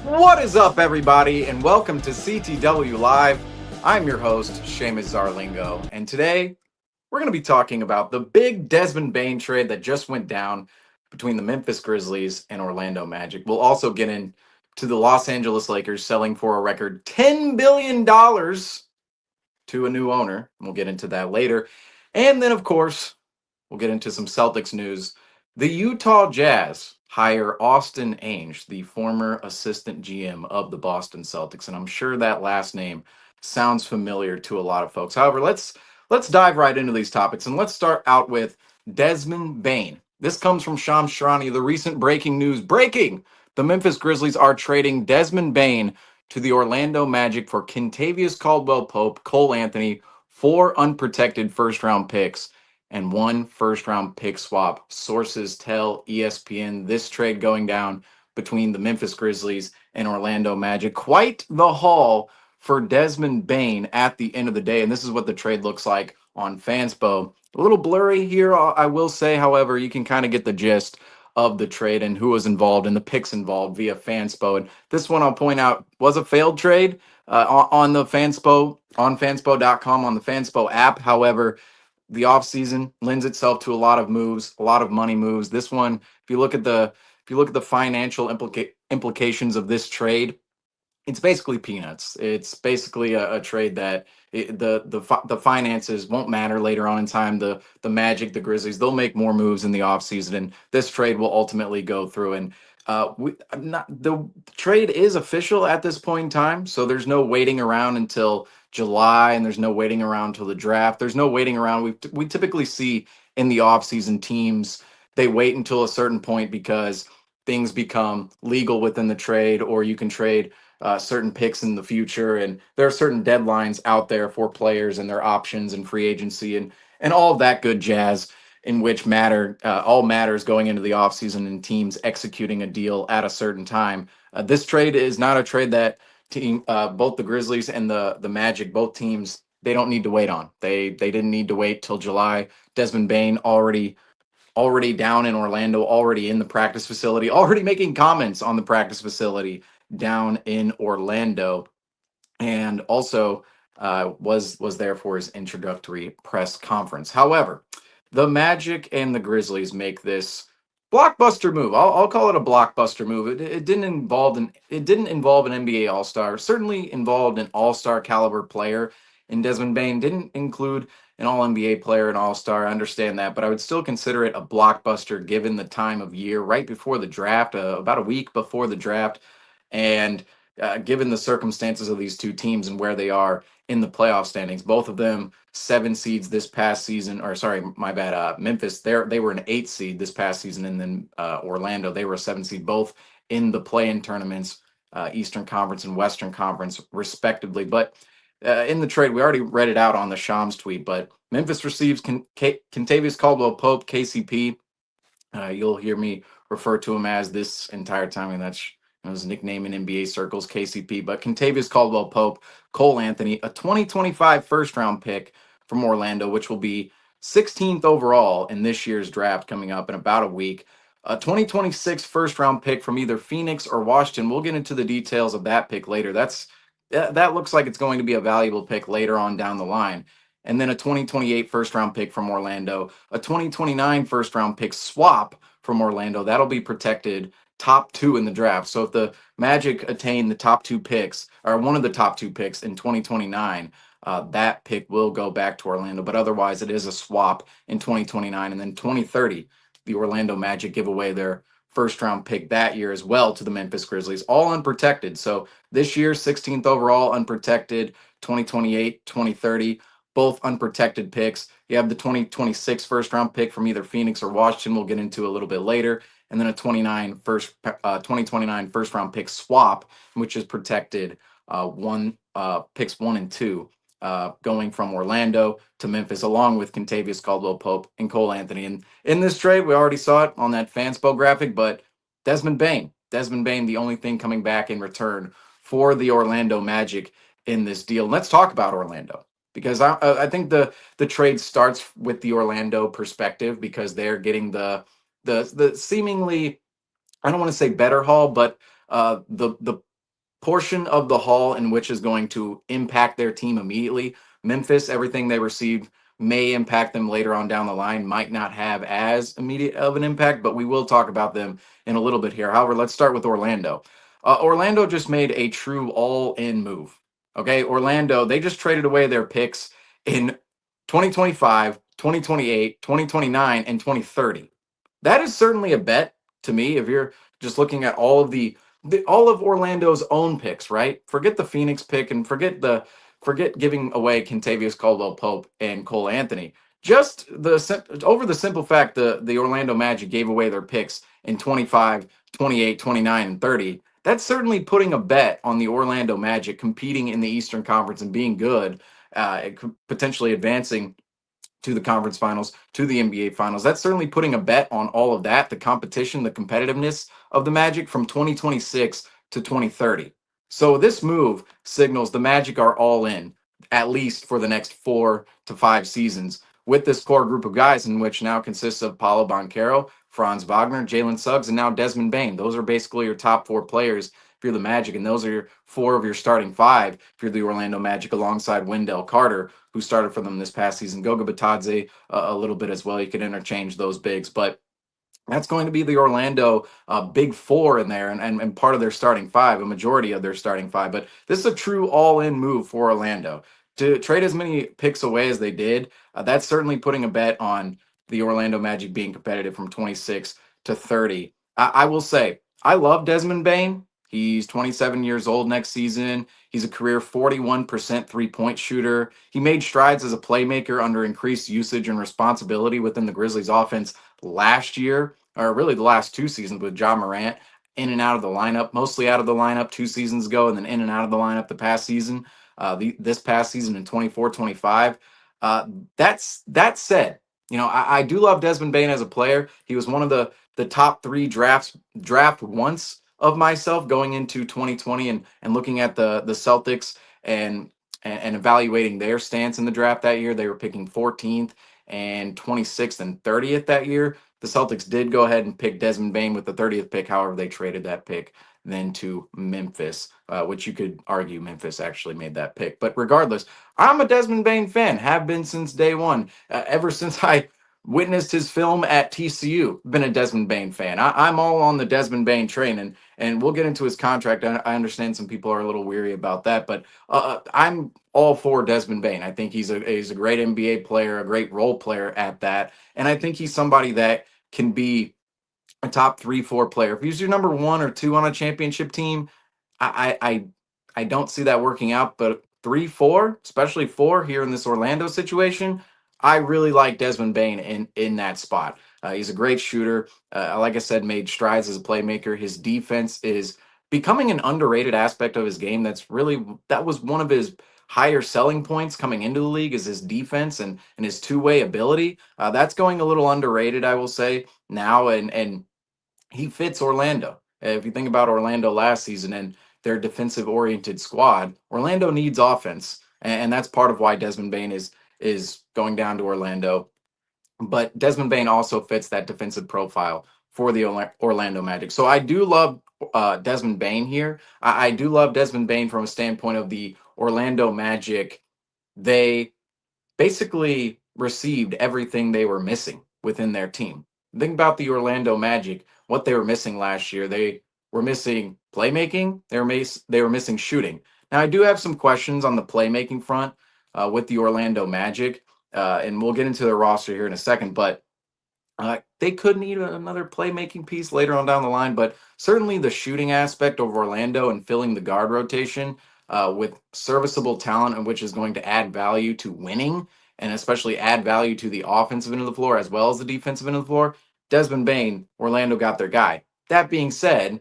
What is up, everybody, and welcome to CTW Live. I'm your host, Seamus Zarlingo, and today we're going to be talking about the big Desmond Bane trade that just went down between the Memphis Grizzlies and Orlando Magic. We'll also get into the Los Angeles Lakers selling for a record $10 billion to a new owner. We'll get into that later. And then, of course, we'll get into some Celtics news. The Utah Jazz hire Austin Ainge, the former assistant GM of the Boston Celtics, and I'm sure that last name sounds familiar to a lot of folks. However, let's dive right into these topics, and let's start out with Desmond Bane. This comes from Shams Sharani. The recent breaking news: breaking! The Memphis Grizzlies are trading Desmond Bane to the Orlando Magic for Kentavious Caldwell-Pope, Cole Anthony, 4 unprotected first-round picks, and 1 first-round pick swap. Sources tell ESPN this trade going down between the Memphis Grizzlies and Orlando Magic. Quite the haul for Desmond Bane at the end of the day, and this is what the trade looks like on Fanspo. A little blurry here, I will say. However, you can kind of get the gist of the trade and who was involved and the picks involved via Fanspo. And this one, I'll point out, was a failed trade on the Fanspo, on fanspo.com, on the Fanspo app. However, the offseason lends itself to a lot of moves, a lot of money moves. This one, if you look at the financial implications of this trade, it's basically peanuts. It's basically a trade that the finances won't matter later on in time. The Magic, the Grizzlies, they'll make more moves in the offseason, and this trade will ultimately go through. And the trade is official at this point in time, so there's no waiting around until July, and there's no waiting around until the draft. There's no waiting around. We typically see in the offseason teams, they wait until a certain point because things become legal within the trade, or you can trade certain picks in the future, and there are certain deadlines out there for players and their options and free agency and all of that good jazz, in which all matters going into the offseason and teams executing a deal at a certain time. This trade is not a trade that both the Grizzlies and the Magic, both teams, they don't need to wait on. They didn't need to wait till July. Desmond Bane already down in Orlando, already in the practice facility, already making comments on the practice facility down in Orlando, and also was there for his introductory press conference. However, the Magic and the Grizzlies make this blockbuster move. I'll call it a blockbuster move. It didn't involve an NBA All Star. Certainly involved an All Star caliber player. And Desmond Bane didn't include an All NBA player, an All Star. I understand that, but I would still consider it a blockbuster given the time of year, right before the draft, about a week before the draft, and given the circumstances of these two teams and where they are in the playoff standings. Both of them 7 seeds this past season, or sorry, my bad. Memphis, they were an 8 seed this past season, and then Orlando, they were a 7 seed, both in the play-in tournaments, Eastern Conference and Western Conference, respectively. But in the trade, we already read it out on the Shams tweet, but Memphis receives Kentavious Caldwell-Pope, KCP. You'll hear me refer to him as this entire time, and that's his nickname in NBA circles, KCP. But Kentavious Caldwell-Pope, Cole Anthony, a 2025 first-round pick from Orlando, which will be 16th overall in this year's draft coming up in about a week. A 2026 first-round pick from either Phoenix or Washington. We'll get into the details of that pick later. That looks like it's going to be a valuable pick later on down the line. And then a 2028 first-round pick from Orlando, a 2029 first-round pick swap from Orlando. That'll be protected top 2 in the draft. So if the Magic attain the top 2 picks, or one of the top 2 picks in 2029, that pick will go back to Orlando. But otherwise, it is a swap in 2029. And then 2030, the Orlando Magic give away their first-round pick that year as well to the Memphis Grizzlies, all unprotected. So this year, 16th overall, unprotected, 2028, 2030, both unprotected picks. You have the 2026 first-round pick from either Phoenix or Washington, we'll get into a little bit later, and then a 2029 first-round pick swap, which is protected picks 1 and 2, going from Orlando to Memphis, along with Kentavious Caldwell-Pope and Cole Anthony. And in this trade, we already saw it on that Fanspo graphic, but Desmond Bane, the only thing coming back in return for the Orlando Magic in this deal. And let's talk about Orlando, because I think the trade starts with the Orlando perspective, because they're getting the seemingly, I don't want to say better haul, but the portion of the haul in which is going to impact their team immediately. Memphis, everything they received may impact them later on down the line, might not have as immediate of an impact, but we will talk about them in a little bit here. However, let's start with Orlando. Orlando just made a true all in move. Okay, Orlando, they just traded away their picks in 2025, 2028, 2029, and 2030. That is certainly a bet to me if you're just looking at all of all of Orlando's own picks, right? Forget the Phoenix pick and forget giving away Kentavious Caldwell Pope and Cole Anthony. Just over the simple fact the Orlando Magic gave away their picks in 25, 28, 29, and 30. That's certainly putting a bet on the Orlando Magic competing in the Eastern Conference and being good, potentially advancing to the conference finals, to the NBA finals. That's certainly putting a bet on all of that, the competition, the competitiveness of the Magic from 2026 to 2030. So this move signals the Magic are all in, at least for the next 4 to 5 seasons, with this core group of guys, in which now consists of Paolo Banchero, Franz Wagner, Jalen Suggs, and now Desmond Bane. Those are basically your top 4 players if you're the Magic, and those are your 4 of your starting 5 if you're the Orlando Magic, alongside Wendell Carter, who started for them this past season, Goga Batadze a little bit as well. You can interchange those bigs, but that's going to be the Orlando big 4 in there, and part of their starting 5, a majority of their starting 5. But this is a true all-in move for Orlando to trade as many picks away as they did. That's certainly putting a bet on the Orlando Magic being competitive from 26 to 30. I will say, I love Desmond Bane. He's 27 years old next season. He's a career 41% three-point shooter. He made strides as a playmaker under increased usage and responsibility within the Grizzlies offense last year, or really the last 2 seasons, with Ja Morant in and out of the lineup, mostly out of the lineup 2 seasons ago, and then in and out of the lineup the past season, this past season in 24-25. That said, I do love Desmond Bane as a player. He was one of the top 3 draft once of myself going into 2020, and looking at the Celtics and evaluating their stance in the draft that year. They were picking 14th and 26th and 30th that year. The Celtics did go ahead and pick Desmond Bane with the 30th pick. However, they traded that pick then to Memphis, which you could argue Memphis actually made that pick. But regardless, I'm a Desmond Bane fan, have been since day one. Ever since I witnessed his film at TCU, been a Desmond Bane fan. I'm all on the Desmond Bane train, and we'll get into his contract. I understand some people are a little weary about that, but I'm all for Desmond Bane. I think he's a great NBA player, a great role player at that, and I think he's somebody that can be a top 3, 4 player. If he's your number 1 or 2 on a championship team, I don't see that working out. But 3, 4, especially 4 here in this Orlando situation, I really like Desmond Bane in that spot. He's a great shooter. Like I said, made strides as a playmaker. His defense is becoming an underrated aspect of his game. That was one of his higher selling points coming into the league, is his defense and his two-way ability. That's going a little underrated, I will say now, and he fits Orlando. If you think about Orlando last season and their defensive oriented squad, Orlando needs offense, and that's part of why Desmond Bane is going down to Orlando. But Desmond Bane also fits that defensive profile for the Orlando Magic. So I do love Desmond Bane here. I do love Desmond Bane from a standpoint of the Orlando Magic. They basically received everything they were missing within their team. Think about the Orlando Magic, what they were missing last year. They were missing playmaking, they were missing shooting. Now, I do have some questions on the playmaking front with the Orlando Magic, and we'll get into the roster here in a second, but they could need another playmaking piece later on down the line, but certainly the shooting aspect of Orlando and filling the guard rotation with serviceable talent, and which is going to add value to winning, and especially add value to the offensive end of the floor as well as the defensive end of the floor. Desmond Bane, Orlando got their guy. That being said,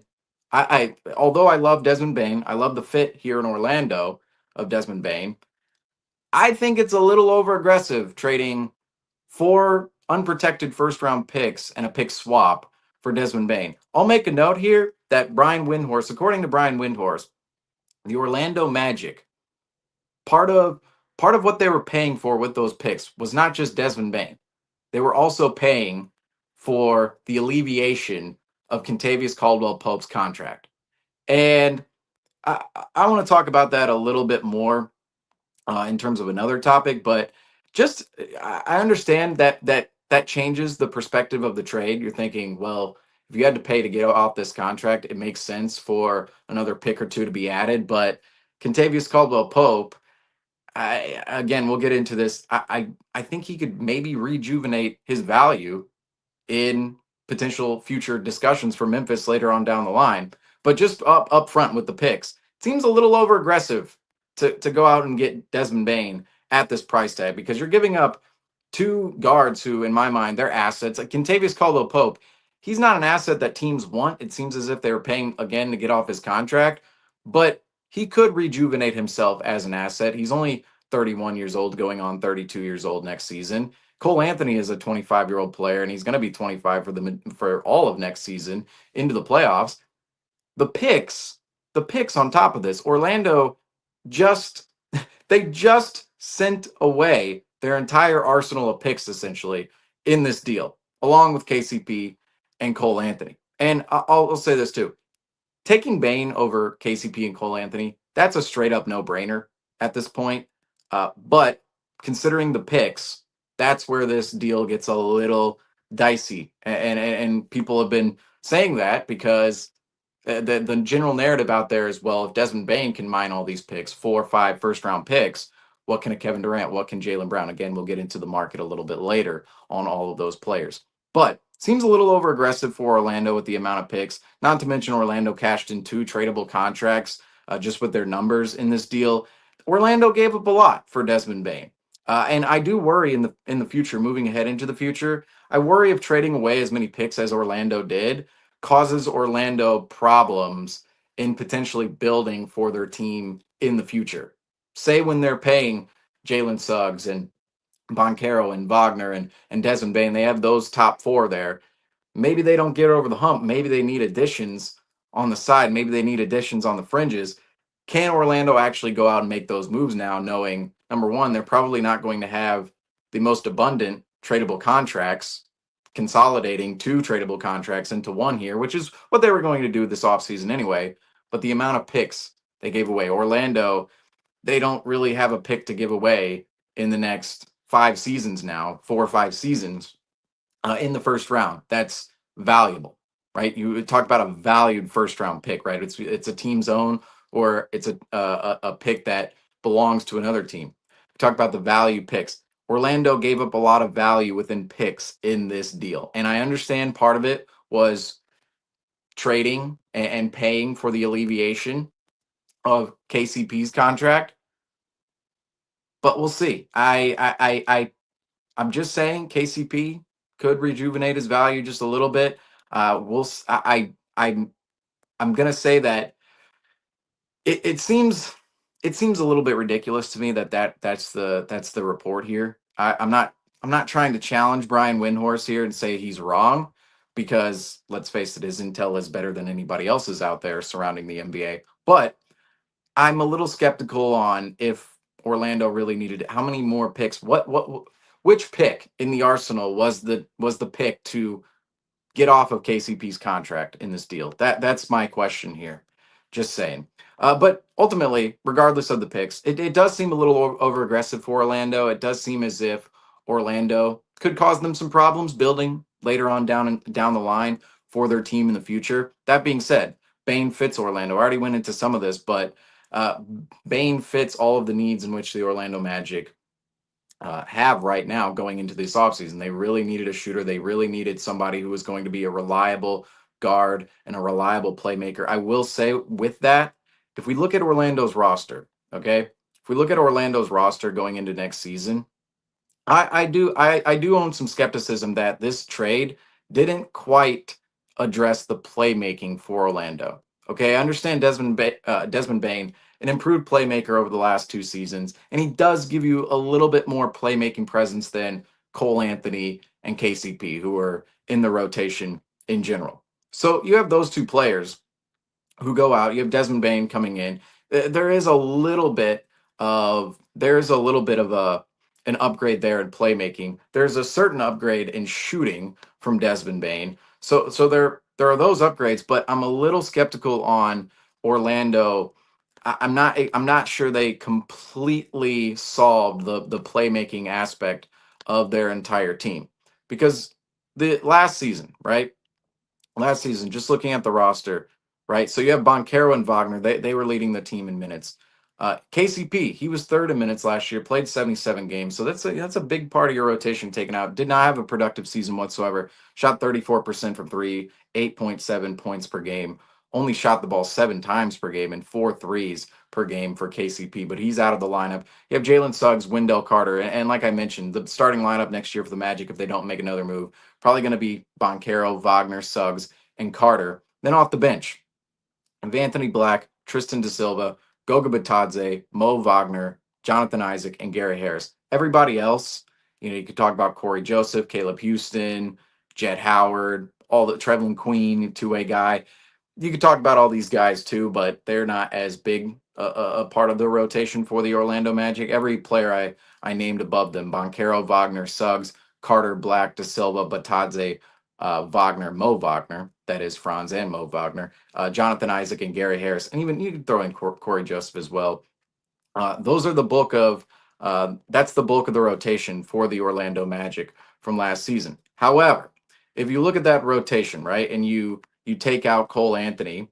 although I love Desmond Bane, I love the fit here in Orlando of Desmond Bane. I think it's a little over aggressive trading 4 unprotected first round picks and a pick swap for Desmond Bane. I'll make a note here that Brian Windhorst, according to Brian Windhorst, the Orlando Magic, part of what they were paying for with those picks was not just Desmond Bane. They were also paying for the alleviation of Kentavious Caldwell Pope's contract. And I want to talk about that a little bit more in terms of another topic, but just I understand that changes the perspective of the trade. You're thinking, well, if you had to pay to get off this contract, it makes sense for another pick or two to be added. But Contavious Caldwell Pope, I again, we'll get into this. I think he could maybe rejuvenate his value in potential future discussions for Memphis later on down the line. But just up front with the picks, it seems a little over aggressive to go out and get Desmond Bane at this price tag because you're giving up two guards who, in my mind, they're assets. Like Contavious Caldwell Pope, he's not an asset that teams want. It seems as if they were paying again to get off his contract, but he could rejuvenate himself as an asset. He's only 31 years old, going on 32 years old next season. Cole Anthony is a 25-year-old player, and he's going to be 25 for all of next season into the playoffs. The picks, the picks on top of this, Orlando just they just sent away their entire arsenal of picks essentially in this deal, along with KCP and Cole Anthony. And I'll say this too: taking Bane over KCP and Cole Anthony, that's a straight up no brainer at this point. But considering the picks, that's where this deal gets a little dicey. And people have been saying that because the general narrative out there is, well, if Desmond Bane can mine all these picks, 4 or 5 first round picks, what can a Kevin Durant? What can Jaylen Brown? Again, we'll get into the market a little bit later on all of those players. But seems a little over aggressive for Orlando with the amount of picks. Not to mention Orlando cashed in 2 tradable contracts just with their numbers in this deal. Orlando gave up a lot for Desmond Bane. And I do worry in the future, moving ahead into the future, I worry if trading away as many picks as Orlando did causes Orlando problems in potentially building for their team in the future. Say when they're paying Jalen Suggs and Boncaro and Wagner and Desmond Bane, they have those top four there. Maybe they don't get over the hump. Maybe they need additions on the side. Maybe they need additions on the fringes. Can Orlando actually go out and make those moves now, knowing number one, they're probably not going to have the most abundant tradable contracts, consolidating 2 tradable contracts into one here, which is what they were going to do this offseason anyway. But the amount of picks they gave away, Orlando, they don't really have a pick to give away in the next 5 seasons now, 4 or 5 seasons in the first round. That's valuable, right? You talk about a valued first round pick, right? It's a team's own or it's a pick that belongs to another team. Talk about the value picks. Orlando gave up a lot of value within picks in this deal, and I understand part of it was trading and paying for the alleviation of KCP's contract, but we'll see. I'm just saying KCP could rejuvenate his value just a little bit. We'll. I'm gonna say that it seems a little bit ridiculous to me that's the report here. I'm not trying to challenge Brian Windhorst here and say he's wrong because let's face it, his intel is better than anybody else's out there surrounding the NBA. But I'm a little skeptical on if Orlando really needed how many more picks. Which pick in the arsenal was the pick to get off of KCP's contract in this deal? That's my question here. Just saying. But ultimately, regardless of the picks, it does seem a little over aggressive for Orlando. It does seem as if Orlando could cause them some problems building later on down the line for their team in the future. That being said, Bane fits Orlando. I already went into some of this, but uh, Bane fits all of the needs in which the Orlando Magic have right now going into this offseason. They really needed a shooter. They really needed somebody who was going to be a reliable guard and a reliable playmaker. I will say with that, if we look at Orlando's roster, okay, if we look at Orlando's roster going into next season, I do own some skepticism that this trade didn't quite address the playmaking for Orlando. Okay, I understand Desmond Bane, an improved playmaker over the last 2 seasons, and he does give you a little bit more playmaking presence than Cole Anthony and KCP, who are in the rotation in general. So you have those 2 players who go out. You have Desmond Bane coming in. There is a little bit of a an upgrade there in playmaking. There's a certain upgrade in shooting from Desmond Bane. So there are those upgrades, but I'm a little skeptical on Orlando I'm not sure they completely solved the playmaking aspect of their entire team because the last season, right? Last season, just looking at the roster, right? So you have Boncaro and Wagner. They were leading the team in minutes. KCP, he was third in minutes last year, played 77 games. So that's a big part of your rotation taken out. Did not have a productive season whatsoever. Shot 34% from three, 8.7 points per game. Only shot the ball 7 times per game and 4 threes per game for KCP, but he's out of the lineup. You have Jalen Suggs, Wendell Carter, and like I mentioned, the starting lineup next year for the Magic, if they don't make another move, probably going to be Boncaro, Wagner, Suggs, and Carter. Then off the bench, of Anthony Black, Tristan Da Silva, Goga Batadze, Mo Wagner, Jonathan Isaac, and Gary Harris. Everybody else, you could talk about Corey Joseph, Caleb Houston, Jett Howard, all the Trevlin Queen, two-way guy. You could talk about all these guys too, but they're not as big a part of the rotation for the Orlando Magic. Every player I named above them: Boncaro, Wagner, Suggs, Carter, Black, Da Silva, Batadze, Wagner, Mo Wagner. That is Franz and Mo Wagner, Jonathan Isaac, and Gary Harris, and even you can throw in Corey Joseph as well. Those are the bulk of that's the bulk of the rotation for the Orlando Magic from last season. However, if you look at that rotation, right, and you take out Cole Anthony,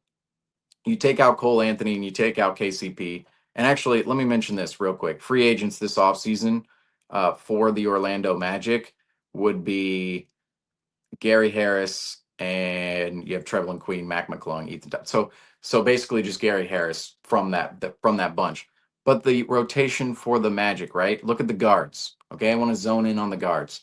and you take out KCP. And actually, let me mention this real quick. Free agents this offseason for the Orlando Magic would be Gary Harris, and you have Trevlin Queen, Mac McClung, Ethan. So basically just Gary Harris from that bunch. But the rotation for the Magic, right? Look at the guards. Okay, I want to zone in on the guards.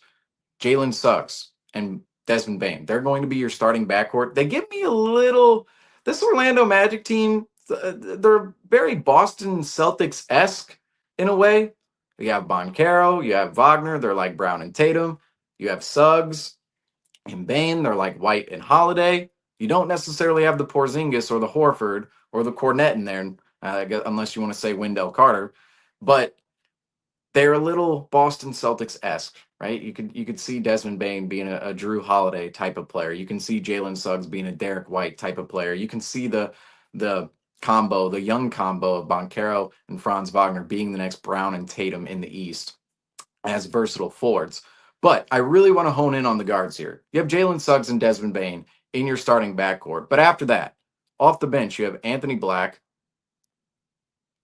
Jalen Suggs and Desmond Bane. They're going to be your starting backcourt. They give me a little. This Orlando Magic team, they're very Boston Celtics esque in a way. You have Boncaro, you have Wagner. They're like Brown and Tatum. You have Suggs and Bane. They're like White and Holiday. You don't necessarily have the Porzingis or the Horford or the Cornet in there, unless you want to say Wendell Carter. But they're a little Boston Celtics esque, right? You could see Desmond Bane being a Drew Holiday type of player. You can see Jalen Suggs being a Derek White type of player. You can see the combo, the young combo of Boncaro and Franz Wagner being the next Brown and Tatum in the East as versatile forwards. But I really want to hone in on the guards here. You have Jalen Suggs and Desmond Bane in your starting backcourt. But after that, off the bench, you have Anthony Black.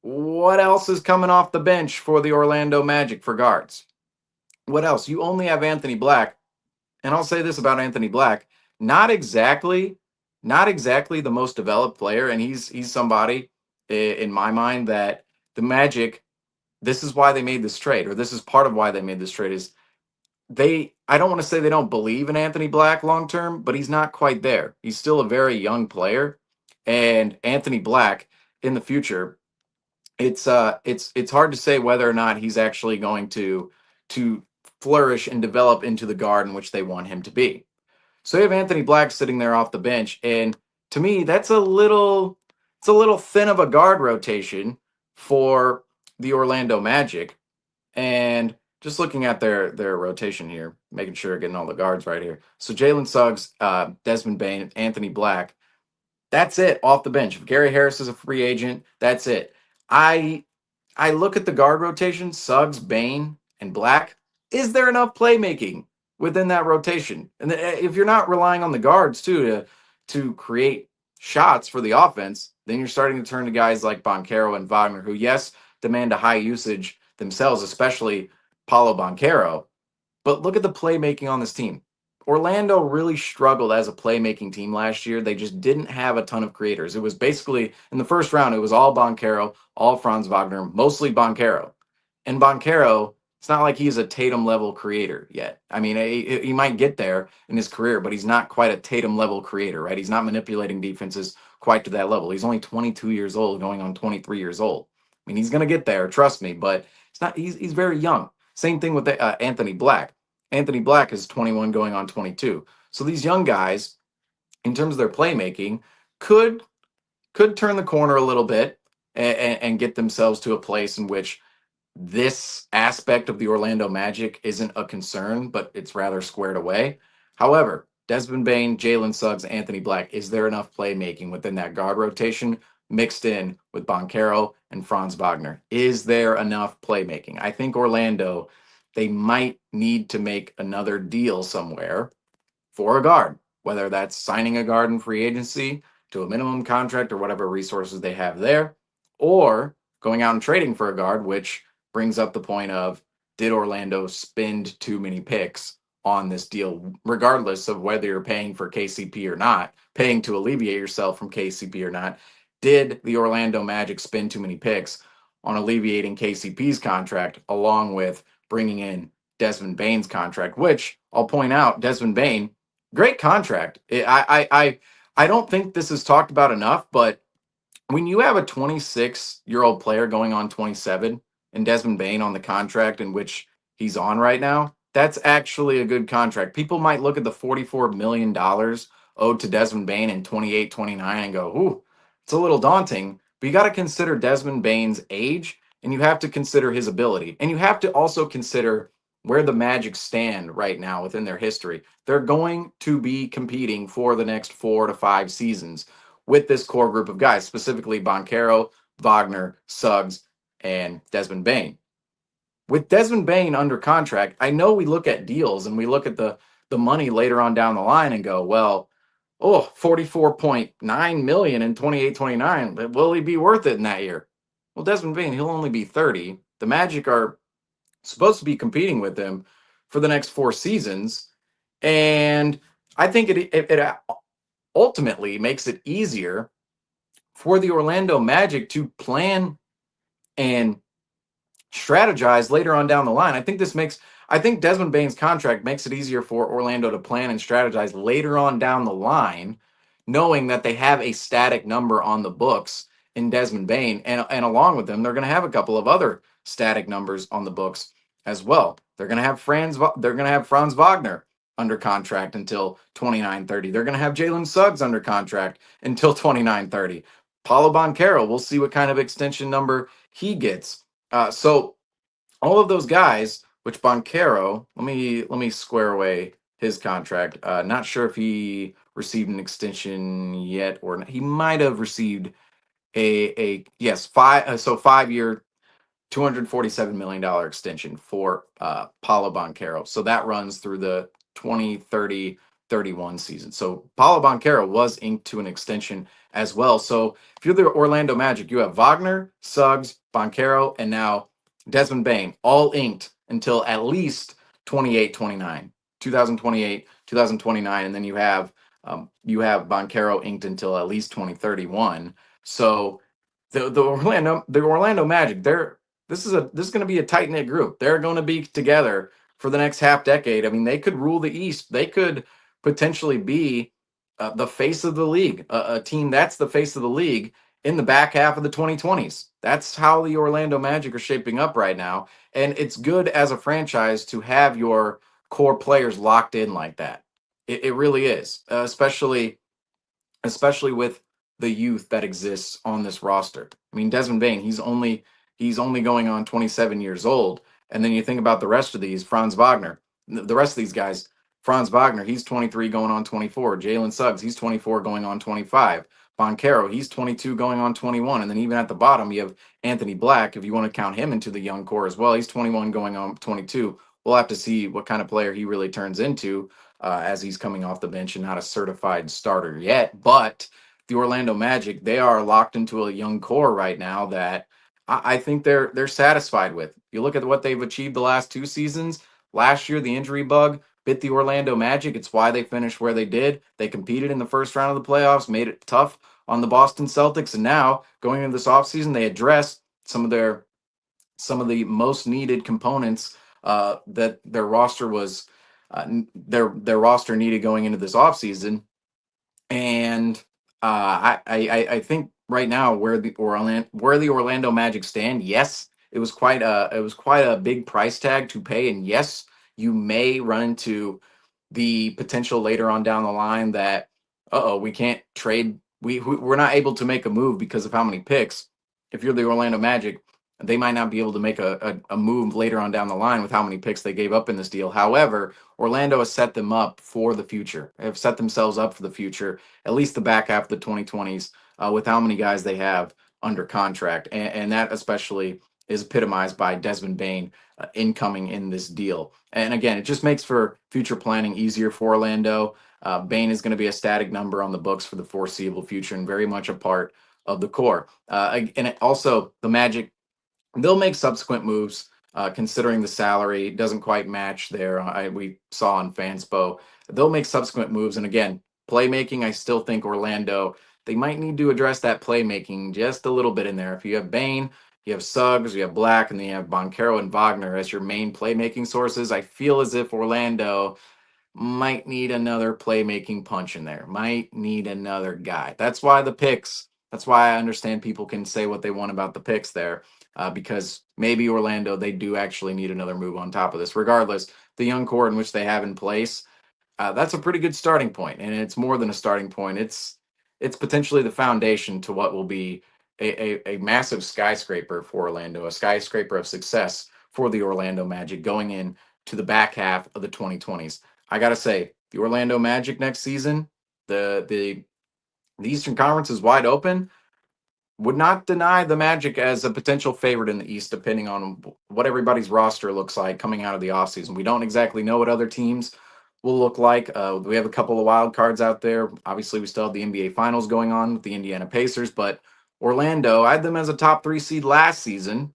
What else is coming off the bench for the Orlando Magic for guards? What else? You only have Anthony Black. And I'll say this about Anthony Black, not exactly the most developed player, and he's somebody in my mind that the Magic, this is why they made this trade, or this is part of why they made this trade, is I don't want to say they don't believe in Anthony Black long term, but he's not quite there. He's still a very young player, and Anthony Black in the future, it's hard to say whether or not he's actually going to flourish and develop into the guard in which they want him to be. So you have Anthony Black sitting there off the bench, and to me, it's a little thin of a guard rotation for the Orlando Magic. And just looking at their rotation here, making sure getting all the guards right here. So Jalen Suggs, Desmond Bane, Anthony Black. That's it off the bench. If Gary Harris is a free agent, that's it. I I look at the guard rotation, Suggs, Bane, and Black. Is there enough playmaking within that rotation? And if you're not relying on the guards too to create shots for the offense, then you're starting to turn to guys like Boncaro and Wagner, who yes demand a high usage themselves, especially Paulo Boncaro. But look at the playmaking on this team. Orlando really struggled as a playmaking team last year. They just didn't have a ton of creators. It was basically in the first round, it was all Boncaro, all Franz Wagner, mostly Boncaro. And Boncaro, it's not like he's a Tatum level creator yet. I mean, he might get there in his career, but he's not quite a Tatum level creator, right? He's not manipulating defenses quite to that level. He's only 22 years old, going on 23 years old. I mean, he's going to get there, trust me, but it's not. He's very young. Same thing with Anthony Black. Anthony Black is 21 going on 22. So these young guys, in terms of their playmaking, could turn the corner a little bit and get themselves to a place in which this aspect of the Orlando Magic isn't a concern, but it's rather squared away. However, Desmond Bane, Jalen Suggs, Anthony Black, is there enough playmaking within that guard rotation? mixed in with Boncaro and Franz Wagner. Is there enough playmaking? I think Orlando, they might need to make another deal somewhere for a guard, whether that's signing a guard in free agency to a minimum contract or whatever resources they have there, or going out and trading for a guard, which brings up the point of, did Orlando spend too many picks on this deal, regardless of whether you're paying for KCP or not, paying to alleviate yourself from KCP or not? Did the Orlando Magic spend too many picks on alleviating KCP's contract, along with bringing in Desmond Bane's contract, which I'll point out, Desmond Bane, great contract. I don't think this is talked about enough, but when you have a 26-year-old player going on 27 and Desmond Bane on the contract in which he's on right now, that's actually a good contract. People might look at the $44 million owed to Desmond Bane in 28, 29 and go, ooh, it's a little daunting. But you got to consider Desmond Bane's age, and you have to consider his ability. And you have to also consider where the Magic stand right now within their history. They're going to be competing for the next 4 to 5 seasons with this core group of guys, specifically Boncaro, Wagner, Suggs, and Desmond Bane. With Desmond Bane under contract, I know we look at deals and we look at the money later on down the line and go, well, oh, 44.9 million in 28-29. But will he be worth it in that year? Well, Desmond Bane, he'll only be 30. The Magic are supposed to be competing with him for the next 4 seasons. And I think it ultimately makes it easier for the Orlando Magic to plan and strategize later on down the line. I think Desmond Bane's contract makes it easier for Orlando to plan and strategize later on down the line, knowing that they have a static number on the books in Desmond Bane, and along with them, they're going to have a couple of other static numbers on the books as well. They're going to have Franz Wagner under contract until 29-30. They're going to have Jalen Suggs under contract until 29-30. Paulo Banchero, we'll see what kind of extension number he gets. So all of those guys, which Banchero, let me square away his contract. Not sure if he received an extension yet or not. He might have received a yes, 5-year, $247 million extension for Paulo Banchero. So that runs through the 2030-31 season. So Paulo Banchero was inked to an extension as well. So if you're the Orlando Magic, you have Wagner, Suggs, Banchero, and now Desmond Bane, all inked until at least 28-29, 2028, 2029, and then you have Banchero inked until at least 2031. So the Orlando Magic, this is going to be a tight knit group. They're going to be together for the next half decade. I mean, they could rule the East. They could potentially be the face of the league, a team that's the face of the league in the back half of the 2020s. That's how the Orlando Magic are shaping up right now. And it's good as a franchise to have your core players locked in like that. It really is, especially with the youth that exists on this roster. I mean, Desmond Bane, he's only going on 27 years old. And then you think about the rest of these, Franz Wagner, the rest of these guys, Franz Wagner, he's 23 going on 24. Jalen Suggs, he's 24 going on 25. Banchero, he's 22 going on 21. And then even at the bottom, you have Anthony Black, if you want to count him into the young core as well. He's 21 going on 22. We'll have to see what kind of player he really turns into as he's coming off the bench and not a certified starter yet. But the Orlando Magic, they are locked into a young core right now that I think they're satisfied with. You look at what they've achieved the last 2 seasons. Last year, the injury bug bit the Orlando Magic. It's why they finished where they did. They competed in the first round of the playoffs, made it tough on the Boston Celtics, and now going into this offseason, they addressed some of the most needed components that their roster was their roster needed going into this offseason. And I think right now where the Orlando Magic stand, yes, it was quite a big price tag to pay, and yes, you may run into the potential later on down the line that we can't trade, we're not able to make a move because of how many picks. If you're the Orlando Magic, they might not be able to make a move later on down the line with how many picks they gave up in this deal. However, Orlando has set them up for the future. They have set themselves up for the future, at least the back half of the 2020s, with how many guys they have under contract. And that especially is epitomized by Desmond Bane incoming in this deal. And again, it just makes for future planning easier for Orlando. Bane is going to be a static number on the books for the foreseeable future and very much a part of the core. Also, the Magic, they'll make subsequent moves considering the salary doesn't quite match there. We saw on Fanspo. They'll make subsequent moves. And again, playmaking, I still think Orlando, they might need to address that playmaking just a little bit in there. If you have Bane, you have Suggs, you have Black, and then you have Boncaro and Wagner as your main playmaking sources, I feel as if Orlando might need another playmaking punch in there, might need another guy. That's why I understand people can say what they want about the picks there, because maybe Orlando, they do actually need another move on top of this. Regardless, the young core in which they have in place, that's a pretty good starting point, and it's more than a starting point. It's potentially the foundation to what will be a massive skyscraper for Orlando, a skyscraper of success for the Orlando Magic going in to the back half of the 2020s. I gotta say, the Orlando Magic next season, the Eastern Conference is wide open. Would not deny the Magic as a potential favorite in the East, depending on what everybody's roster looks like coming out of the offseason. We don't exactly know what other teams will look like. We have a couple of wild cards out there. Obviously, we still have the NBA Finals going on with the Indiana Pacers, but Orlando, I had them as a top 3 seed last season,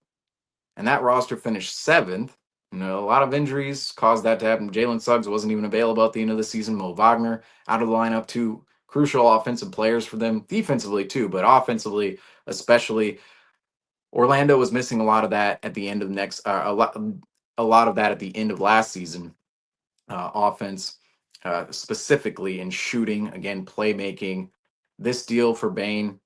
and that roster finished 7th. A lot of injuries caused that to happen. Jalen Suggs wasn't even available at the end of the season. Mo Wagner out of the lineup. Two crucial offensive players for them, defensively too, but offensively especially. Orlando was missing a lot of that at the end of a lot of that at the end of last season. Offense, specifically in shooting, again playmaking. This deal for Bane,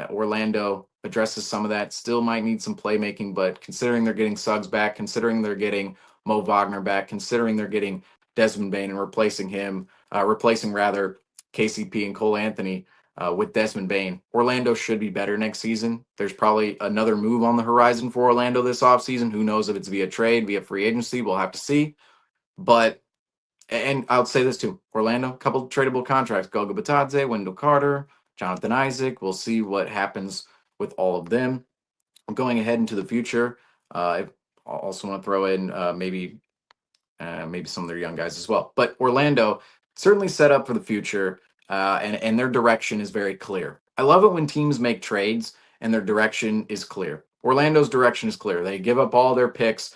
Orlando addresses some of that. Still might need some playmaking, but considering they're getting Suggs back, considering they're getting Mo Wagner back, considering they're getting Desmond Bane and replacing rather KCP and Cole Anthony with Desmond Bane, Orlando should be better next season. There's probably another move on the horizon for Orlando this offseason. Who knows if it's via trade, via free agency? We'll have to see. But, and I'll say this too, Orlando, couple of tradable contracts, Goga Batadze, Wendell Carter, Jonathan Isaac. We'll see what happens with all of them. Going ahead into the future, I also want to throw in maybe some of their young guys as well. But Orlando certainly set up for the future, and their direction is very clear. I love it when teams make trades and their direction is clear. Orlando's direction is clear. They give up all their picks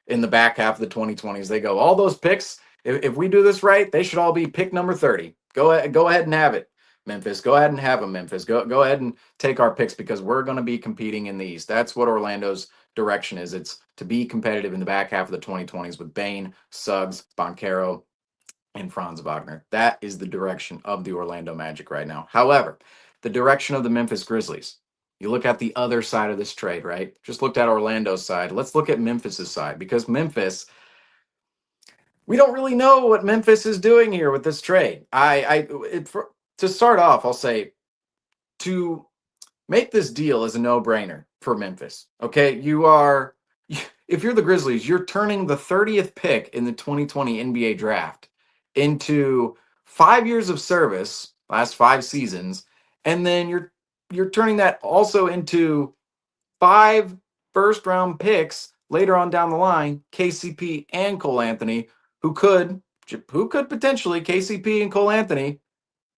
in the back half of the 2020s. They go, all those picks, if we do this right, they should all be pick number 30. Go ahead and have it, Memphis. Go ahead and have them, Memphis. Go ahead and take our picks because we're going to be competing in the East. That's what Orlando's direction is. It's to be competitive in the back half of the 2020s with Bane, Suggs, Boncaro, and Franz Wagner. That is the direction of the Orlando Magic right now. However, the direction of the Memphis Grizzlies, you look at the other side of this trade, right? Just looked at Orlando's side. Let's look at Memphis's side, because Memphis, we don't really know what Memphis is doing here with this trade. To start off, I'll say to make this deal is a no-brainer for Memphis. Okay, if you're the Grizzlies, you're turning the 30th pick in the 2020 NBA draft into 5 years of service, last 5 seasons, and then you're turning that also into 5 first-round picks later on down the line, KCP and Cole Anthony, who could potentially, KCP and Cole Anthony,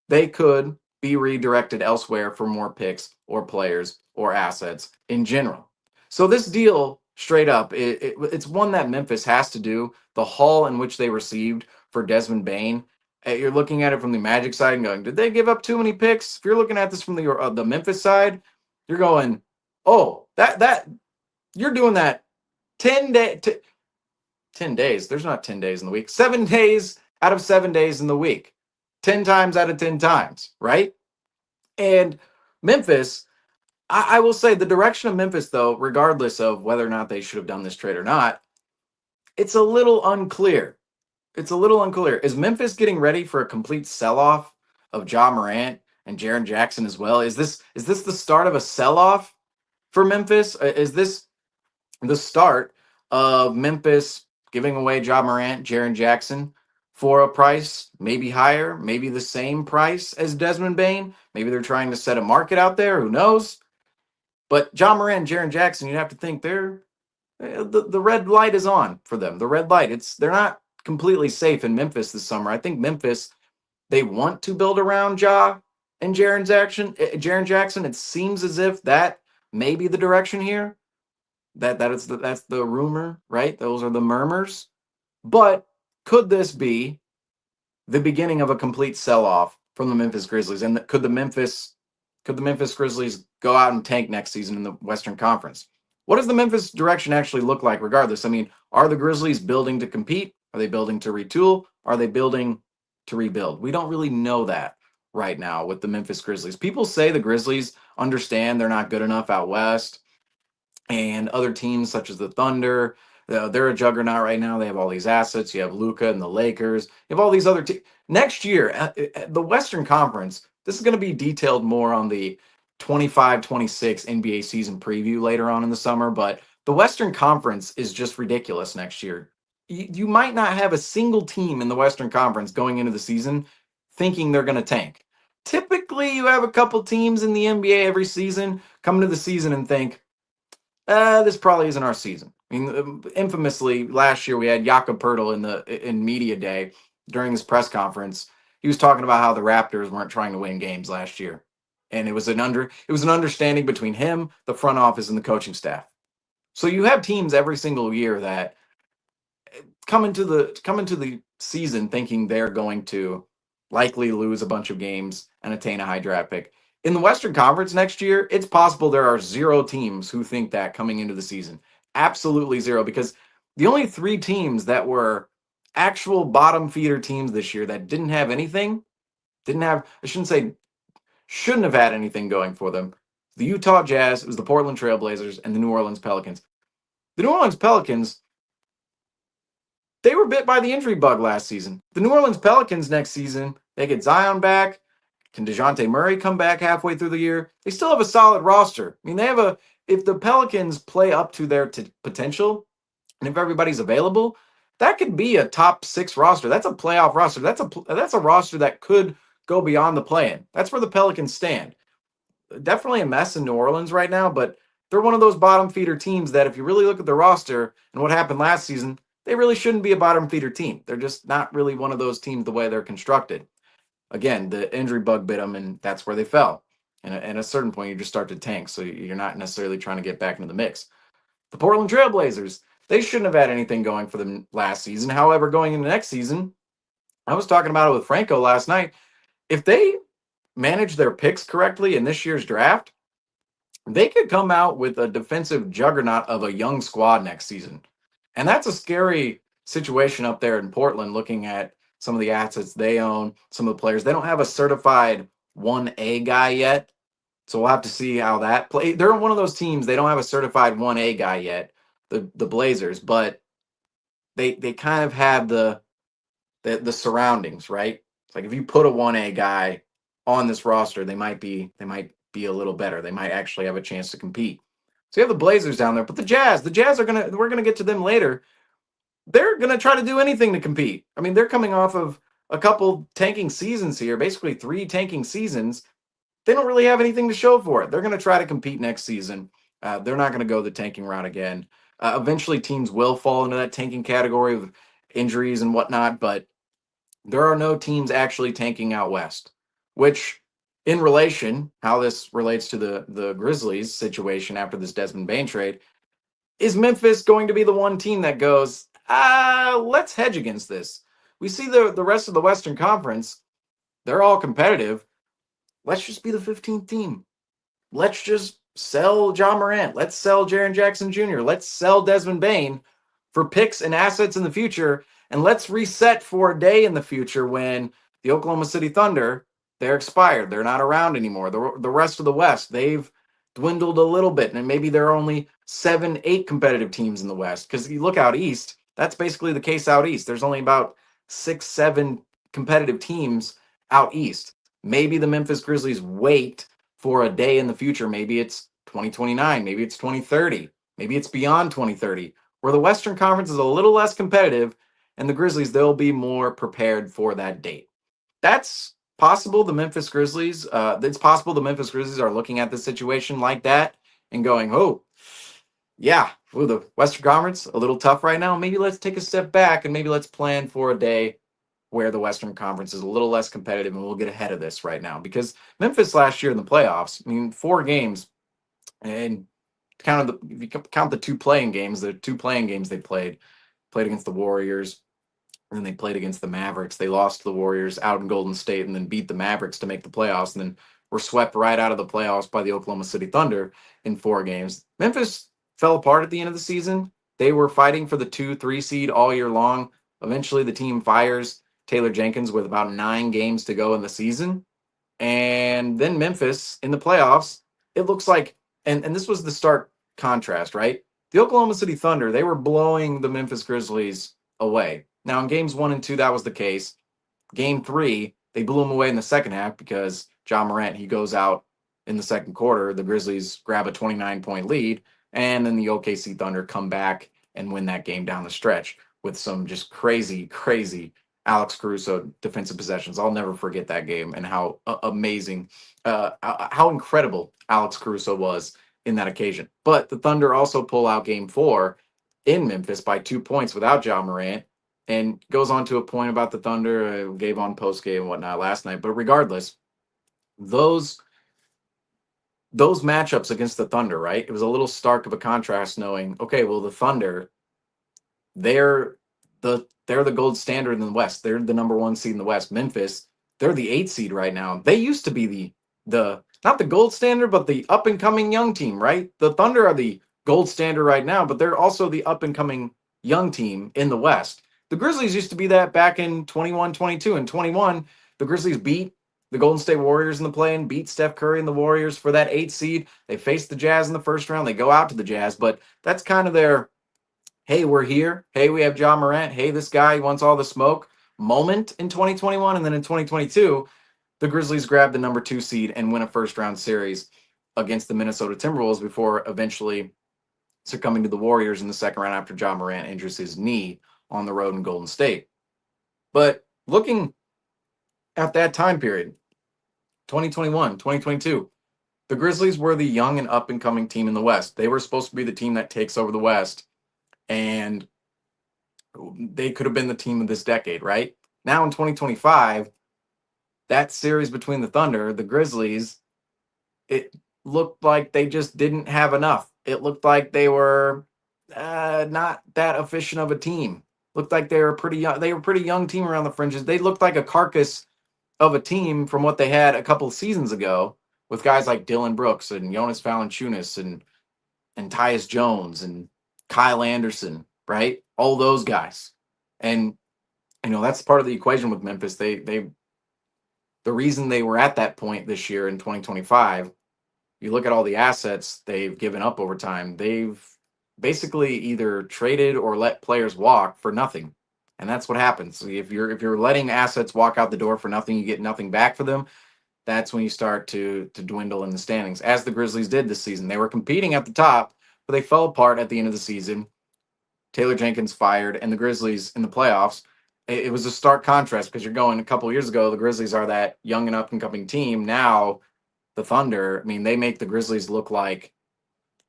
they could be redirected elsewhere for more picks or players or assets in general. So this deal, straight up, it's one that Memphis has to do. The haul in which they received for Desmond Bane, you're looking at it from the Magic side and going, did they give up too many picks? If you're looking at this from the Memphis side, you're going, oh, that you're doing that 10 days. There's not 10 days in the week. 7 days out of 7 days in the week. 10 times out of 10 times, right? And Memphis, I will say the direction of Memphis, though, regardless of whether or not they should have done this trade or not, it's a little unclear. It's a little unclear. Is Memphis getting ready for a complete sell-off of Ja Morant and Jaren Jackson as well? Is this the start of a sell-off for Memphis? Is this the start of Memphis giving away Ja Morant, Jaren Jackson for a price, maybe higher, maybe the same price as Desmond Bane. Maybe they're trying to set a market out there. Who knows? But John Moran, Jaren Jackson, you'd have to think the red light is on for them. The red light. They're not completely safe in Memphis this summer. I think Memphis, they want to build around Ja and Jaren Jackson. It seems as if that may be the direction here. That's the rumor, right? Those are the murmurs. But could this be the beginning of a complete sell-off from the Memphis Grizzlies? And could the Memphis Grizzlies go out and tank next season in the Western Conference? What does the Memphis direction actually look like regardless? I mean, are the Grizzlies building to compete? Are they building to retool? Are they building to rebuild? We don't really know that right now with the Memphis Grizzlies. People say the Grizzlies understand they're not good enough out west, and other teams such as the Thunder, they're a juggernaut right now. They have all these assets. You have Luka and the Lakers. You have all these other teams. Next year, the Western Conference, this is going to be detailed more on the 25-26 NBA season preview later on in the summer, but the Western Conference is just ridiculous next year. You might not have a single team in the Western Conference going into the season thinking they're going to tank. Typically, you have a couple teams in the NBA every season come into the season and think, this probably isn't our season. I mean, infamously, last year we had Jakob Poeltl in media day during his press conference. He was talking about how the Raptors weren't trying to win games last year, and it was an understanding between him, the front office, and the coaching staff. So you have teams every single year that come into the season thinking they're going to likely lose a bunch of games and attain a high draft pick. In the Western Conference next year, it's possible there are 0 teams who think that coming into the season. Absolutely 0, because the only 3 teams that were actual bottom feeder teams this year that didn't have anything, shouldn't have had anything going for them. The Utah Jazz, it was the Portland Trailblazers, and the New Orleans Pelicans. The New Orleans Pelicans, they were bit by the injury bug last season. The New Orleans Pelicans next season, they get Zion back. Can DeJounte Murray come back halfway through the year? They still have a solid roster. I mean, if the Pelicans play up to their potential, and if everybody's available, that could be a top 6 roster. That's a playoff roster. That's a roster that could go beyond the play-in. That's where the Pelicans stand. Definitely a mess in New Orleans right now, but they're one of those bottom feeder teams that if you really look at the roster and what happened last season, they really shouldn't be a bottom feeder team. They're just not really one of those teams the way they're constructed. Again, the injury bug bit them, and that's where they fell. And at a certain point, you just start to tank, so you're not necessarily trying to get back into the mix. The Portland Trailblazers, they shouldn't have had anything going for them last season. However, going into next season, I was talking about it with Franco last night. If they manage their picks correctly in this year's draft, they could come out with a defensive juggernaut of a young squad next season. And that's a scary situation up there in Portland, looking at some of the assets they own, some of the players. They don't have a certified 1A guy yet. So we'll have to see how that plays. They're one of those teams, they don't have a certified 1A guy yet, the Blazers, but they kind of have the surroundings, right? It's like if you put a 1A guy on this roster, they might be a little better. They might actually have a chance to compete. So you have the Blazers down there, but the Jazz we're gonna get to them later. They're gonna try to do anything to compete. I mean, they're coming off of a couple tanking seasons here, basically 3 tanking seasons. They don't really have anything to show for it. They're gonna try to compete next season. They're not gonna go the tanking route again. Eventually, teams will fall into that tanking category of injuries and whatnot, but there are no teams actually tanking out west, which in relation, how this relates to the Grizzlies situation after this Desmond Bane trade, is Memphis going to be the one team that goes, let's hedge against this? We see the rest of the Western Conference, they're all competitive. Let's just be the 15th team. Let's just sell John Morant. Let's sell Jaren Jackson Jr. Let's sell Desmond Bane for picks and assets in the future. And let's reset for a day in the future when the Oklahoma City Thunder, they're expired. They're not around anymore. The rest of the West, they've dwindled a little bit. And maybe there are only 7, 8 competitive teams in the West. Because you look out east, that's basically the case out east. There's only about 6, 7 competitive teams out east. Maybe the Memphis Grizzlies wait for a day in the future. Maybe it's 2029. Maybe it's 2030. Maybe it's beyond 2030, where the Western Conference is a little less competitive and the Grizzlies, they'll be more prepared for that date. That's possible. It's possible the Memphis Grizzlies are looking at the situation like that and going, oh, yeah, ooh, the Western Conference, a little tough right now. Maybe let's take a step back and maybe let's plan for a day where the Western Conference is a little less competitive and we'll get ahead of this right now. Because Memphis last year in the playoffs, I mean, 4 games and if you count the two playing games they played against the Warriors, and then they played against the Mavericks. They lost to the Warriors out in Golden State and then beat the Mavericks to make the playoffs, and then were swept right out of the playoffs by the Oklahoma City Thunder in 4 games. Memphis fell apart at the end of the season. They were fighting for the 2-3 seed all year long. Eventually, the team fires Taylor Jenkins with about 9 games to go in the season. And then Memphis in the playoffs, it looks like, and this was the stark contrast, right? The Oklahoma City Thunder, they were blowing the Memphis Grizzlies away. Now, in games 1 and 2, that was the case. Game 3, they blew them away in the second half because Ja Morant, he goes out in the second quarter. The Grizzlies grab a 29-point lead, and then the OKC Thunder come back and win that game down the stretch with some just crazy, crazy Alex Caruso defensive possessions. I'll never forget that game and how amazing, how incredible Alex Caruso was in that occasion. But the Thunder also pull out game 4 in Memphis by 2 points without Ja Morant, and goes on to a point about the Thunder, gave on postgame and whatnot last night. But regardless, those matchups against the Thunder, right? It was a little stark of a contrast knowing, okay, well, the Thunder, they're they're the gold standard in the West. They're the number 1 seed in the West. Memphis, they're the 8th seed right now. They used to be the not the gold standard, but the up and coming young team, right? The Thunder are the gold standard right now, but they're also the up and coming young team in the West. The Grizzlies used to be that back in 21, 22. In 21, the Grizzlies beat the Golden State Warriors in the play-in, beat Steph Curry and the Warriors for that 8th seed. They faced the Jazz in the first round. They go out to the Jazz, but that's kind of their, hey, we're here. Hey, we have Ja Morant. Hey, this guy wants all the smoke moment in 2021. And then in 2022, the Grizzlies grab the number 2 seed and win a first round series against the Minnesota Timberwolves before eventually succumbing to the Warriors in the second round after Ja Morant injures his knee on the road in Golden State. But looking at that time period, 2021, 2022, the Grizzlies were the young and up and coming team in the West. They were supposed to be the team that takes over the West, and they could have been the team of this decade, right? Now in 2025, that series between the Thunder, the Grizzlies, it looked like they just didn't have enough. It looked like they were not that efficient of a team. Looked like they were pretty young. They were a pretty young team around the fringes. They looked like a carcass of a team from what they had a couple of seasons ago with guys like Dylan Brooks and Jonas Valanciunas and Tyus Jones and Kyle Anderson, right? All those guys. And that's part of the equation with Memphis. The reason they were at that point this year in 2025, you look at all the assets they've given up over time, they've basically either traded or let players walk for nothing. And that's what happens. If you're letting assets walk out the door for nothing, you get nothing back for them. That's when you start to dwindle in the standings, as the Grizzlies did this season. They were competing at the top, but they fell apart at the end of the season. Taylor Jenkins fired, and the Grizzlies in the playoffs, it was a stark contrast because you're going a couple of years ago, the Grizzlies are that young and up and coming team. Now the Thunder, I mean, they make the Grizzlies look like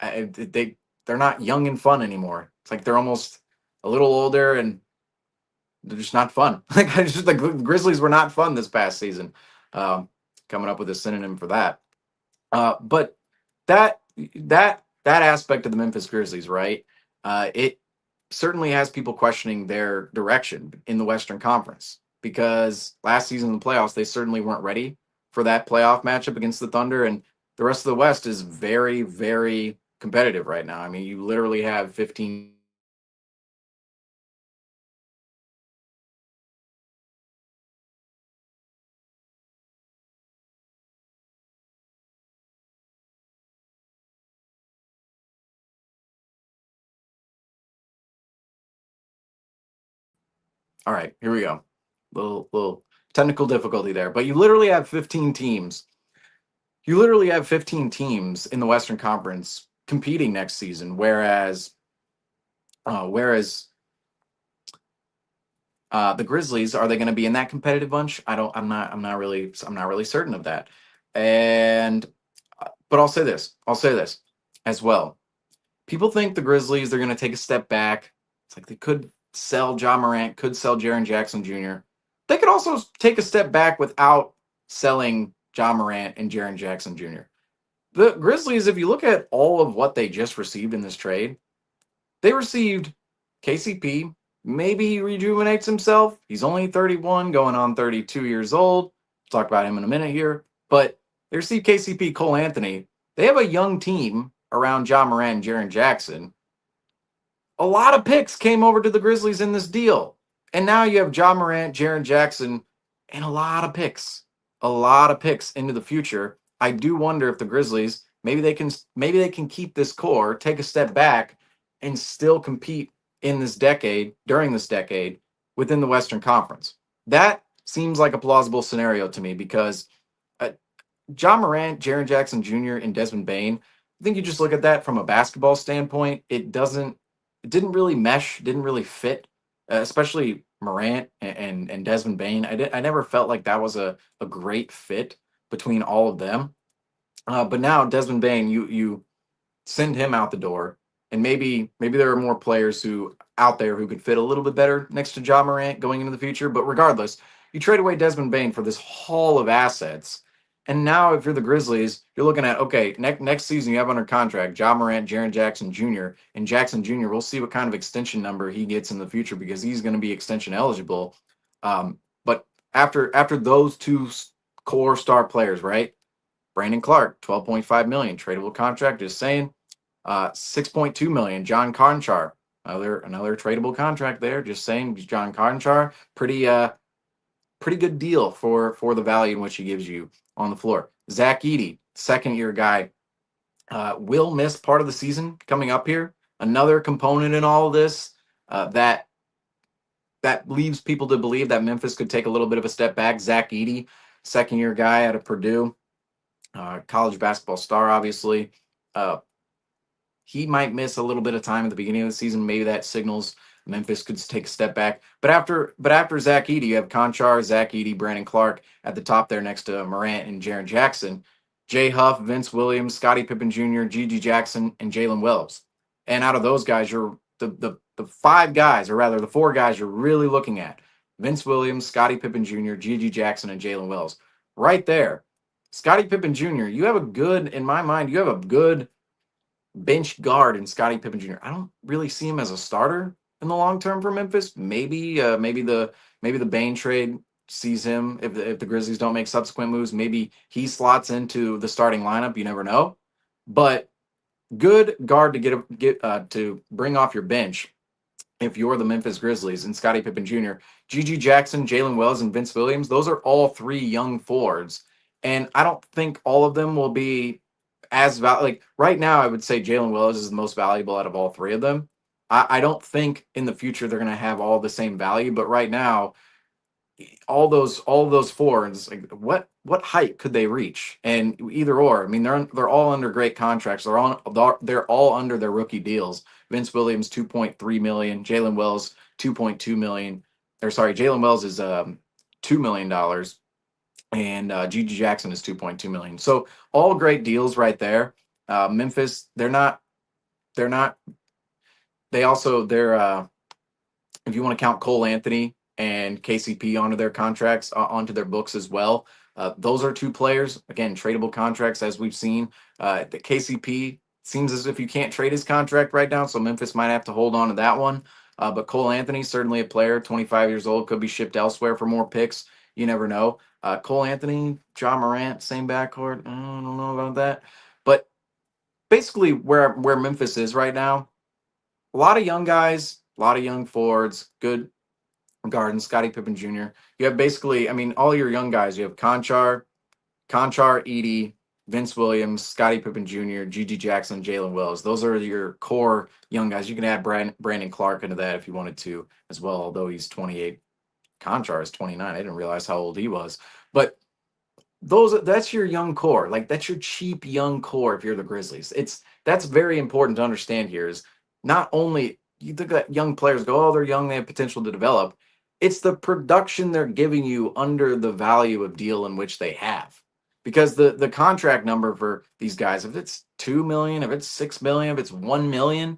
they're not young and fun anymore. It's like they're almost a little older and they're just not fun. The Grizzlies were not fun this past season. Coming up with a synonym for that. But that aspect of the Memphis Grizzlies, right? It certainly has people questioning their direction in the Western Conference, because last season in the playoffs, they certainly weren't ready for that playoff matchup against the Thunder. And the rest of the West is very, very competitive right now. I mean, you literally have 15. All right, here we go. Little technical difficulty there, but you literally have 15 teams. You literally have 15 teams in the Western Conference competing next season, whereas The Grizzlies, are they going to be in that competitive bunch? I'm not really certain of that. And but I'll say this as well. People think the Grizzlies, they're going to take a step back. It's like they could sell John Morant, could sell Jaren Jackson Jr. They could also take a step back without selling John Morant and Jaren Jackson Jr. The Grizzlies, if you look at all of what they just received in this trade, they received KCP. Maybe he rejuvenates himself. He's only 31, going on 32 years old. We'll talk about him in a minute here. But they received KCP, Cole Anthony. They have a young team around John Moran and Jaren Jackson. A lot of picks came over to the Grizzlies in this deal. And now you have John Morant, Jaren Jackson, and a lot of picks into the future. I do wonder if the Grizzlies maybe they can keep this core, take a step back, and still compete in this decade, during this decade, within the Western Conference. That seems like a plausible scenario to me because uh, John Morant, Jaren Jackson Jr., and Desmond Bane, I think you just look at that from a basketball standpoint, it didn't really mesh, didn't really fit, especially Morant and Desmond Bane. I never felt like that was a great fit between all of them. But now Desmond Bane, you send him out the door, and maybe there are more players who out there who could fit a little bit better next to Ja Morant going into the future. But regardless, you trade away Desmond Bane for this haul of assets. And now, if you're the Grizzlies, you're looking at okay, next season you have under contract Ja Morant, Jaren Jackson Jr. and Jackson Jr. We'll see what kind of extension number he gets in the future because he's going to be extension eligible. But after those two core star players, right? Brandon Clark, 12.5 million tradable contract. Just saying, 6.2 million. John Conchar, another tradable contract there. Just saying, John Conchar, pretty good deal for the value in which he gives you on the floor. Zach Edey, second year guy, will miss part of the season coming up here. Another component in all of this that leaves people to believe that Memphis could take a little bit of a step back. Zach Edey, second year guy out of Purdue, college basketball star, obviously. He might miss a little bit of time at the beginning of the season. Maybe that signals Memphis could take a step back. But after Zach Edey, you have Conchar, Zach Edey, Brandon Clark at the top there next to Morant and Jaren Jackson. Jay Huff, Vince Williams, Scottie Pippen Jr., Gigi Jackson, and Jalen Wells. And out of those guys, you're the five guys, or rather the four guys you're really looking at. Vince Williams, Scottie Pippen Jr., Gigi Jackson, and Jalen Wells. Right there. Scottie Pippen Jr., in my mind, you have a good bench guard in Scottie Pippen Jr. I don't really see him as a starter in the long term for Memphis. Maybe the Bane trade sees him if the Grizzlies don't make subsequent moves. Maybe he slots into the starting lineup. You never know. But good guard to get to bring off your bench if you're the Memphis Grizzlies and Scottie Pippen Jr., Gigi Jackson, Jalen Wells, and Vince Williams. Those are all three young forwards, and I don't think all of them will be as like right now. I would say Jalen Wells is the most valuable out of all three of them. I don't think in the future they're going to have all the same value, but right now all those forwards, like what height could they reach? And either or, I mean, they're all under great contracts. They're all under their rookie deals. Vince Williams 2.3 million, Jalen Wells 2.2 million. Or sorry, Jalen Wells is $2 million, and Gigi Jackson is 2.2 million. So all great deals right there. Memphis, they're not. They also if you want to count Cole Anthony and KCP onto their contracts, onto their books as well. Those are two players, again, tradable contracts as we've seen. The KCP seems as if you can't trade his contract right now, so Memphis might have to hold on to that one. But Cole Anthony, certainly a player, 25 years old, could be shipped elsewhere for more picks. You never know. Cole Anthony, John Morant, same backcourt. I don't know about that. But basically where Memphis is right now, a lot of young guys, a lot of young forwards, good guard, Scottie Pippen Jr. You have basically, I mean, all your young guys. You have Conchar, Edey, Vince Williams, Scottie Pippen Jr., Gigi Jackson, Jalen Wells. Those are your core young guys. You can add Brandon Clark into that if you wanted to as well, although he's 28. Conchar is 29. I didn't realize how old he was. But that's your young core. Like, that's your cheap young core if you're the Grizzlies. That's very important to understand here is not only you think that young players go, oh, they're young, they have potential to develop. It's the production they're giving you under the value of deal in which they have. Because the contract number for these guys, if it's 2 million, if it's 6 million, if it's 1 million,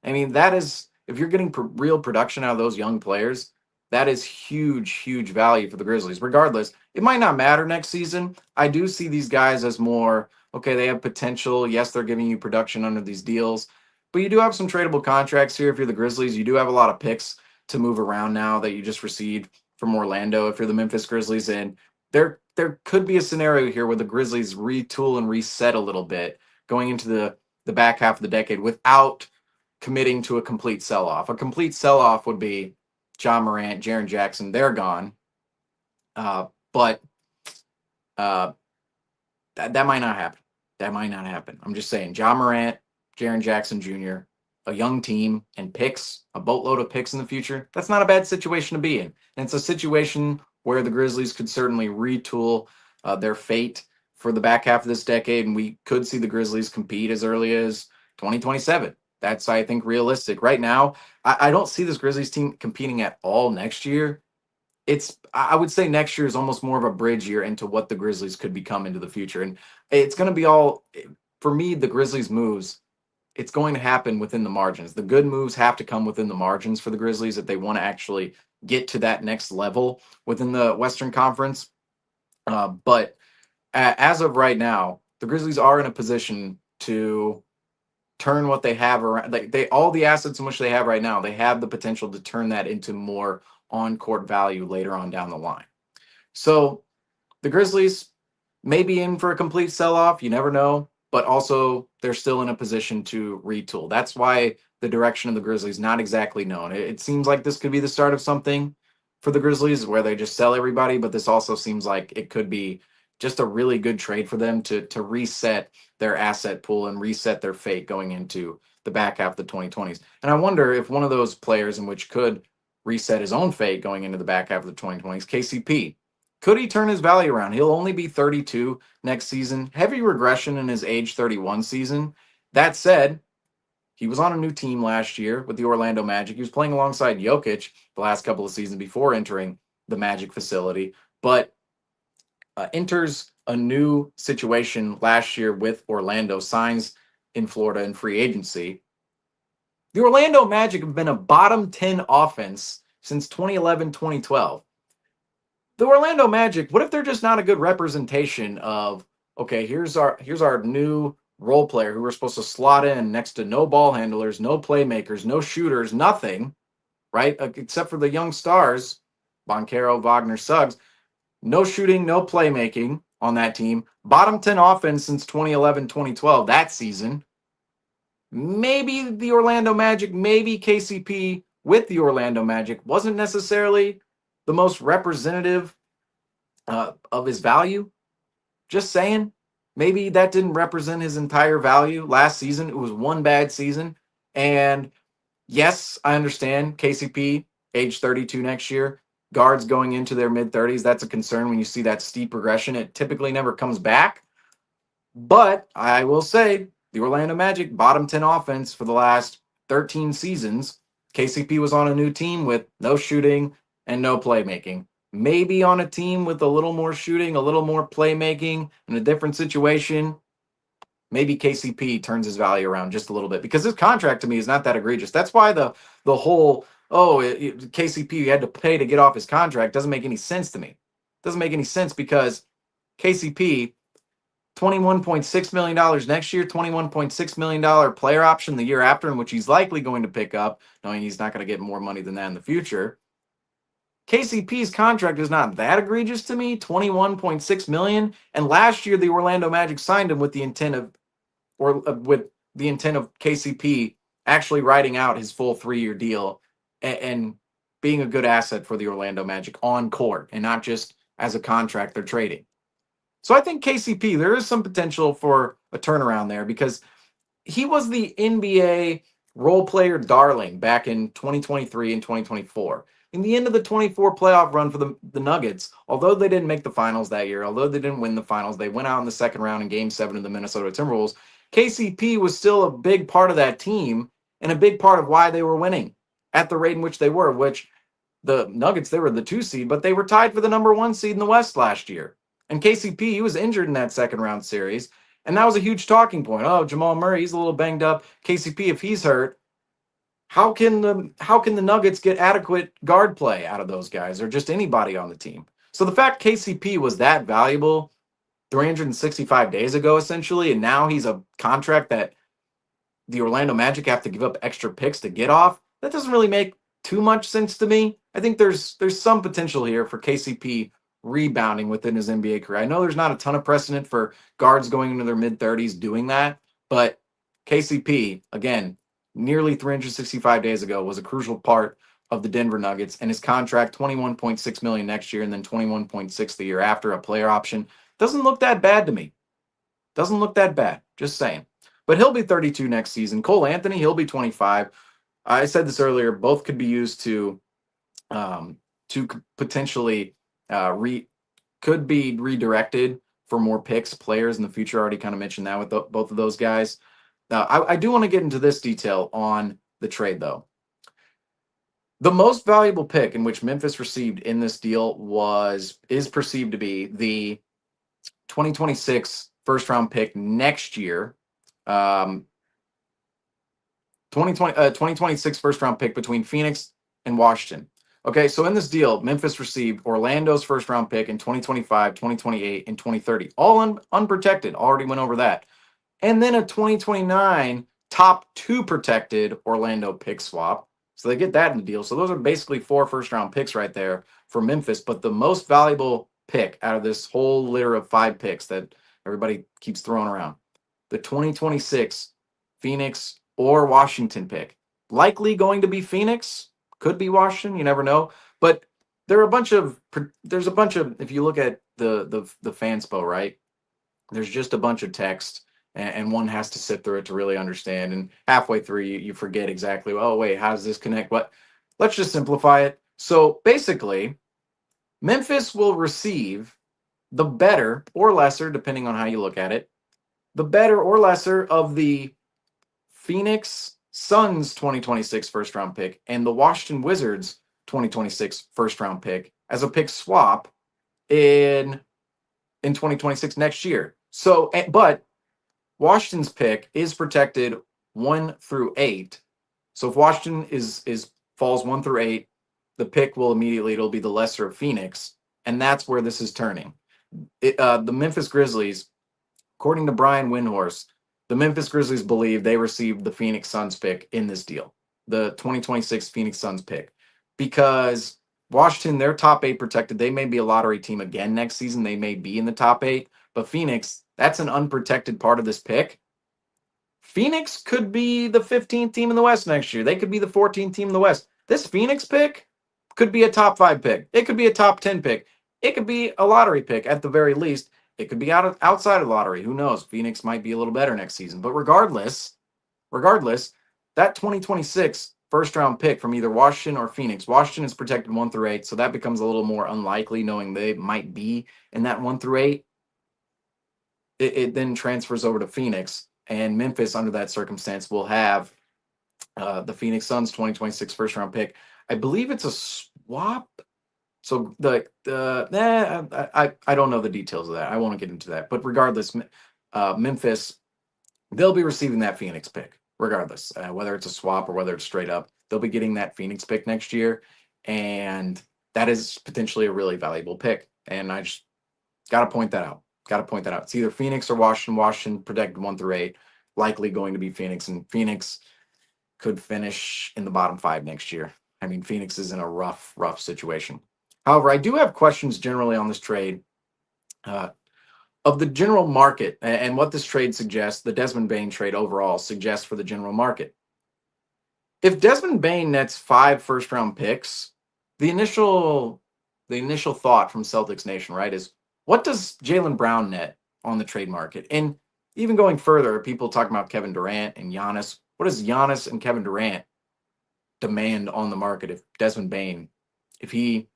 I mean, that is, if you're getting real production out of those young players, that is huge, huge value for the Grizzlies. Regardless, it might not matter next season. I do see these guys as more, okay, they have potential. Yes, they're giving you production under these deals, but you do have some tradable contracts here. If you're the Grizzlies, you do have a lot of picks to move around now that you just received from Orlando. If you're the Memphis Grizzlies, and there could be a scenario here where the Grizzlies retool and reset a little bit going into the back half of the decade without committing to a complete sell-off. A complete sell-off would be John Morant, Jaren Jackson, they're gone. But that might not happen. That might not happen. I'm just saying, John Morant, Jaren Jackson Jr., a young team, and picks, a boatload of picks in the future, that's not a bad situation to be in. And it's a situation where the Grizzlies could certainly retool their fate for the back half of this decade, and we could see the Grizzlies compete as early as 2027. That's, I think, realistic. Right now, I don't see this Grizzlies team competing at all next year. I would say next year is almost more of a bridge year into what the Grizzlies could become into the future. And it's going to be all, for me, the Grizzlies moves, it's going to happen within the margins. The good moves have to come within the margins for the Grizzlies if they want to actually get to that next level within the Western Conference. But as of right now, the Grizzlies are in a position to turn what they have around. Like all the assets in which they have right now, they have the potential to turn that into more on-court value later on down the line. So the Grizzlies may be in for a complete sell-off. You never know. But also, they're still in a position to retool. That's why the direction of the Grizzlies not exactly known. It seems like this could be the start of something for the Grizzlies where they just sell everybody, but this also seems like it could be just a really good trade for them to reset their asset pool and reset their fate going into the back half of the 2020s. And I wonder if one of those players in which could reset his own fate going into the back half of the 2020s, KCP, could he turn his value around? He'll only be 32 next season. Heavy regression in his age 31 season. That said, he was on a new team last year with the Orlando Magic. He was playing alongside Jokic the last couple of seasons before entering the Magic facility, but enters a new situation last year with Orlando, signs in Florida in free agency. The Orlando Magic have been a bottom 10 offense since 2011, 2012. The Orlando Magic, what if they're just not a good representation of, okay, here's our new role player who we're supposed to slot in next to no ball handlers, no playmakers, no shooters, nothing, right? Except for the young stars, Boncaro, Wagner, Suggs. No shooting, no playmaking on that team. Bottom 10 offense since 2011, 2012, that season. Maybe the Orlando Magic, maybe KCP with the Orlando Magic wasn't necessarily the most representative of his value. Just saying. Maybe that didn't represent his entire value last season. It was one bad season. And yes, I understand KCP, age 32 next year. Guards going into their mid-30s, that's a concern when you see that steep progression. It typically never comes back. But I will say, the Orlando Magic, bottom 10 offense for the last 13 seasons. KCP was on a new team with no shooting and no playmaking. Maybe on a team with a little more shooting, a little more playmaking, in a different situation, maybe KCP turns his value around just a little bit because his contract to me is not that egregious. That's why the whole KCP you had to pay to get off his contract doesn't make any sense to me. Doesn't make any sense because KCP $21.6 million next year, $21.6 million player option the year after, in which he's likely going to pick up, knowing he's not going to get more money than that in the future. KCP's contract is not that egregious to me, $21.6 million. And last year, the Orlando Magic signed him with the intent of KCP actually writing out his full 3-year deal and being a good asset for the Orlando Magic on court and not just as a contract they're trading. So I think KCP, there is some potential for a turnaround there because he was the NBA role player darling back in 2023 and 2024. In the end of the 24 playoff run for the Nuggets, although they didn't make the finals that year, although they didn't win the finals, they went out in the second round in Game 7 of the Minnesota Timberwolves. KCP was still a big part of that team and a big part of why they were winning at the rate in which they were, which the Nuggets, they were the 2 seed, but they were tied for the number 1 seed in the West last year. And KCP, he was injured in that second round series. And that was a huge talking point. Oh, Jamal Murray, he's a little banged up. KCP, if he's hurt, how can the Nuggets get adequate guard play out of those guys or just anybody on the team? So the fact KCP was that valuable 365 days ago, essentially, and now he's a contract that the Orlando Magic have to give up extra picks to get off, that doesn't really make too much sense to me. I think there's some potential here for KCP rebounding within his NBA career. I know there's not a ton of precedent for guards going into their mid 30s doing that, but KCP, again, nearly 365 days ago, was a crucial part of the Denver Nuggets, and his contract 21.6 million next year and then 21.6 the year after, a player option, doesn't look that bad to me. Doesn't look that bad. Just saying. But he'll be 32 next season. Cole Anthony, he'll be 25. I said this earlier. Both could be used to potentially could be redirected for more picks, players in the future. I already kind of mentioned that with both of those guys. I do want to get into this detail on the trade, though. The most valuable pick in which Memphis received in this deal is perceived to be the 2026 first round pick next year. 2026 first round pick between Phoenix and Washington. Okay, so in this deal, Memphis received Orlando's first round pick in 2025, 2028, and 2030. All unprotected. Already went over that. And then a 2029 top 2 protected Orlando pick swap. So they get that in the deal. So those are basically 4 first round picks right there for Memphis. But the most valuable pick out of this whole litter of 5 picks that everybody keeps throwing around, the 2026 Phoenix or Washington pick. Likely going to be Phoenix, could be Washington, you never know. But there's a bunch of, if you look at the fanspo, right? There's just a bunch of text, and one has to sit through it to really understand. And halfway through, you forget exactly, oh, wait, how does this connect? What? Let's just simplify it. So basically, Memphis will receive the better or lesser, depending on how you look at it, the better or lesser of the Phoenix Suns 2026 first round pick and the Washington Wizards 2026 first round pick as a pick swap in 2026 next year. So, but Washington's pick is protected 1 through 8. So if Washington is falls 1 through 8, the pick it'll be the lesser of Phoenix, and that's where this is turning. The Memphis Grizzlies, according to Brian Windhorst, the Memphis Grizzlies believe they received the Phoenix Suns pick in this deal, the 2026 Phoenix Suns pick, because Washington, they're top 8 protected. They may be a lottery team again next season. They may be in the top 8, but Phoenix, that's an unprotected part of this pick. Phoenix could be the 15th team in the West next year. They could be the 14th team in the West. This Phoenix pick could be a top 5 pick. It could be a top 10 pick. It could be a lottery pick at the very least. It could be outside of lottery. Who knows? Phoenix might be a little better next season. But regardless, that 2026 first round pick from either Washington or Phoenix, Washington is protected 1 through 8, so that becomes a little more unlikely knowing they might be in that 1 through 8. It then transfers over to Phoenix, and Memphis, under that circumstance, will have the Phoenix Suns 2026 first round pick. I believe it's a swap. So I don't know the details of that. I won't get into that. But regardless, Memphis, they'll be receiving that Phoenix pick, regardless, whether it's a swap or whether it's straight up. They'll be getting that Phoenix pick next year, and that is potentially a really valuable pick. And I just got to point that out. It's either Phoenix or Washington. Washington protected 1 through 8, likely going to be Phoenix, and Phoenix could finish in the bottom 5 next year. I mean, Phoenix is in a rough situation. However, I do have questions generally on this trade of the general market and what this trade suggests, the Desmond Bane trade overall suggests for the general market. If Desmond Bane nets 5 first-round picks, the initial thought from Celtics Nation, right, is what does Jaylen Brown net on the trade market? And even going further, people talking about Kevin Durant and Giannis. What does Giannis and Kevin Durant demand on the market if Desmond Bane, if he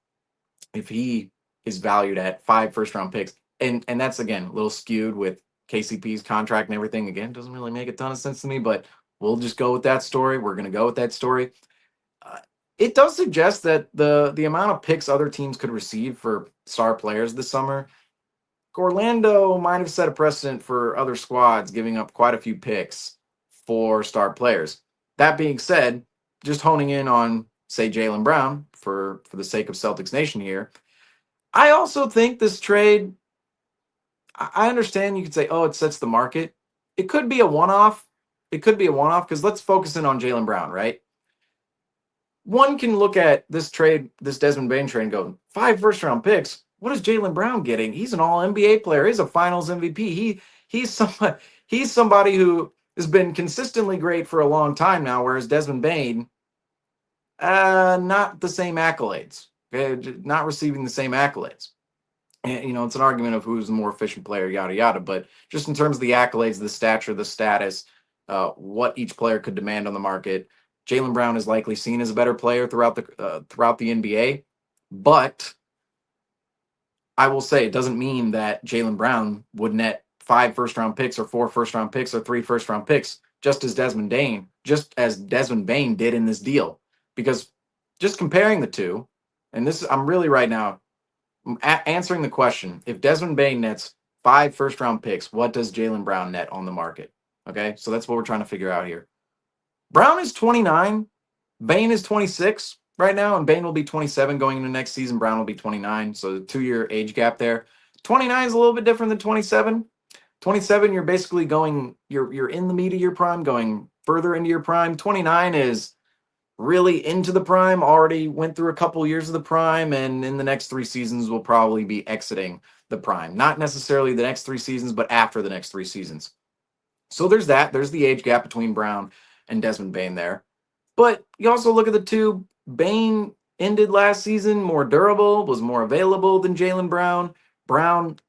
is valued at 5 first-round picks? And that's, again, a little skewed with KCP's contract and everything. Again, doesn't really make a ton of sense to me, but we'll just go with that story. We're going to go with that story. it does suggest that the amount of picks other teams could receive for star players this summer, Orlando might have set a precedent for other squads giving up quite a few picks for star players. That being said, just honing in on, say, Jaylen Brown for the sake of Celtics Nation here, I also think this trade, I understand you could say, oh, it sets the market. It could be a one off. It could be a one off because let's focus in on Jaylen Brown, right? One can look at this trade, this Desmond Bane trade, and go, 5 first round picks. What is Jaylen Brown getting? He's an all NBA player. He's a finals MVP. He's somebody he's somebody who has been consistently great for a long time now, whereas Desmond Bane, not the same accolades. Okay, not receiving the same accolades. And, it's an argument of who's the more efficient player, yada yada. But just in terms of the accolades, the stature, the status, what each player could demand on the market, Jaylen Brown is likely seen as a better player throughout the NBA. But I will say it doesn't mean that Jaylen Brown would net 5 first round picks or 4 first round picks or 3 first round picks, just as Desmond Bane did in this deal. Because just comparing the two, and this I'm really right now answering the question: if Desmond Bane nets 5 first round picks, what does Jaylen Brown net on the market? Okay, so that's what we're trying to figure out here. Brown is 29, Bane is 26 right now, and Bane will be 27 going into next season. Brown will be 29, so the 2 year age gap there. 29 is a little bit different than 27. 27, you're basically going, you're in the meat of your prime, going further into your prime. 29 is really into the prime, already went through a couple years of the prime, and in the next 3 seasons will probably be exiting the prime. Not necessarily the next 3 seasons, but after the next 3 seasons. So there's that. There's the age gap between Brown and Desmond Bane there. But you also look at the two. Bane ended last season more durable, was more available than Jaylen Brown. Brown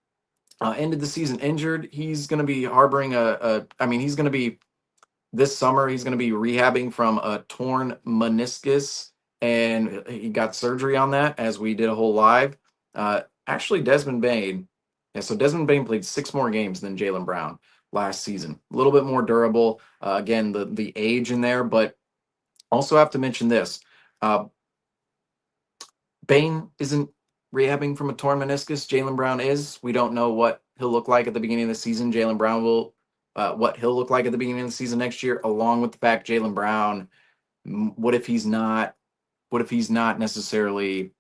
ended the season injured. He's going to be harboring he's going to be this summer, he's going to be rehabbing from a torn meniscus, and he got surgery on that as we did a whole live. Actually, Desmond Bane, yeah, so Desmond Bane played 6 more games than Jaylen Brown last season. A little bit more durable. Again, the age in there, but also have to mention this. Bane isn't rehabbing from a torn meniscus. Jaylen Brown is. We don't know what he'll look like at the beginning of the season. Jaylen Brown will, what he'll look like at the beginning of the season next year, along with the fact Jaylen Brown, what if he's not necessarily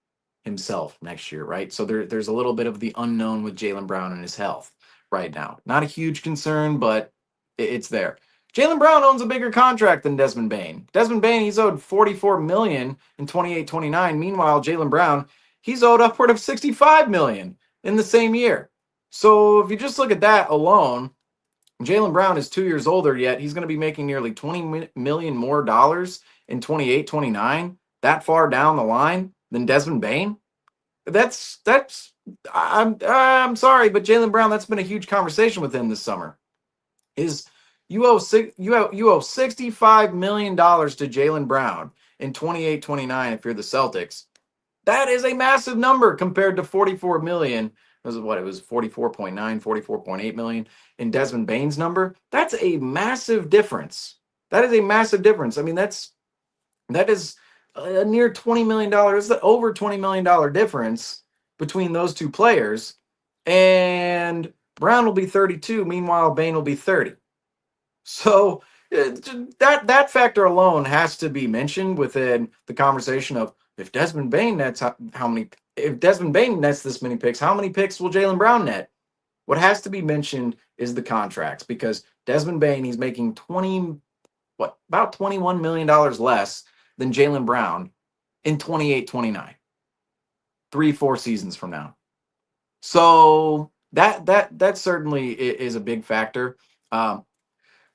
himself next year, right? So there's a little bit of the unknown with Jaylen Brown and his health right now. Not a huge concern, but it's there. Jaylen Brown owns a bigger contract than Desmond Bane. Desmond Bane, he's owed $44 million in 28-29. Meanwhile, Jaylen Brown, he's owed upward of $65 million in the same year. So if you just look at that alone, Jaylen Brown is 2 years older, yet he's going to be making nearly $20 million more dollars in 28-29, that far down the line than Desmond Bane. I'm sorry, but Jaylen Brown, that's been a huge conversation with him this summer. You owe $65 million to Jaylen Brown in 28-29 if you're the Celtics. That is a massive number compared to $44 million. It was 44.9, 44.8 million in Desmond Bane's number. That's a massive difference. That is a massive difference. I mean, that is a near $20 million. It's the over $20 million difference between those two players. And Brown will be 32. Meanwhile, Bane will be 30. So that factor alone has to be mentioned within the conversation of if Desmond Bane nets if Desmond Bane nets this many picks, how many picks will Jaylen Brown net? What has to be mentioned is the contracts, because Desmond Bane, he's making about $21 million less than Jaylen Brown in 28-29, 3-4 seasons from now. So that certainly is a big factor.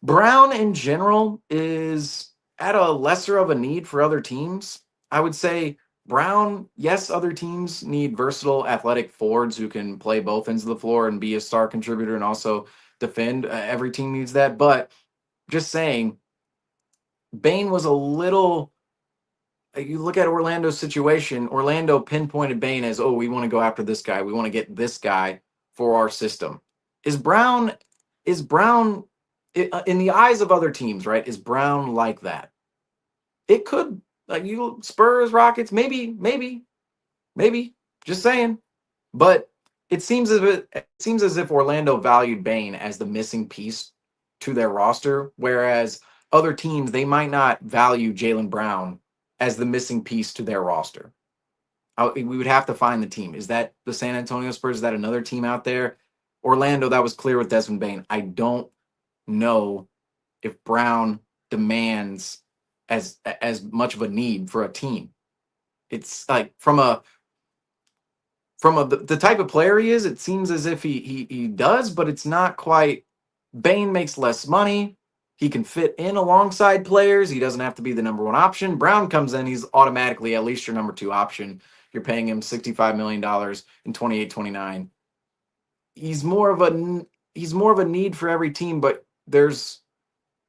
Brown in general is at a lesser of a need for other teams. I would say Brown, yes, other teams need versatile athletic forwards who can play both ends of the floor and be a star contributor and also defend. Every team needs that. But just saying, Bane was a little, you look at Orlando's situation, Orlando pinpointed Bane as, oh, we want to go after this guy. We want to get this guy for our system. Is Brown in the eyes of other teams, right? Is Brown like that? It could Like you Spurs, Rockets, maybe. Just saying. But it seems as if Orlando valued Bane as the missing piece to their roster, whereas other teams they might not value Jaylen Brown as the missing piece to their roster. We would have to find the team. Is that the San Antonio Spurs? Is that another team out there? Orlando, that was clear with Desmond Bane. I don't know if Brown demands as much of a need for a team. It's like the type of player he is, it seems as if he does, but it's not quite. Bane makes less money. He can fit in alongside players. He doesn't have to be the number one option. Brown comes in, he's automatically at least your number two option. You're paying him $65 million in 28, 29. He's more of a need for every team, but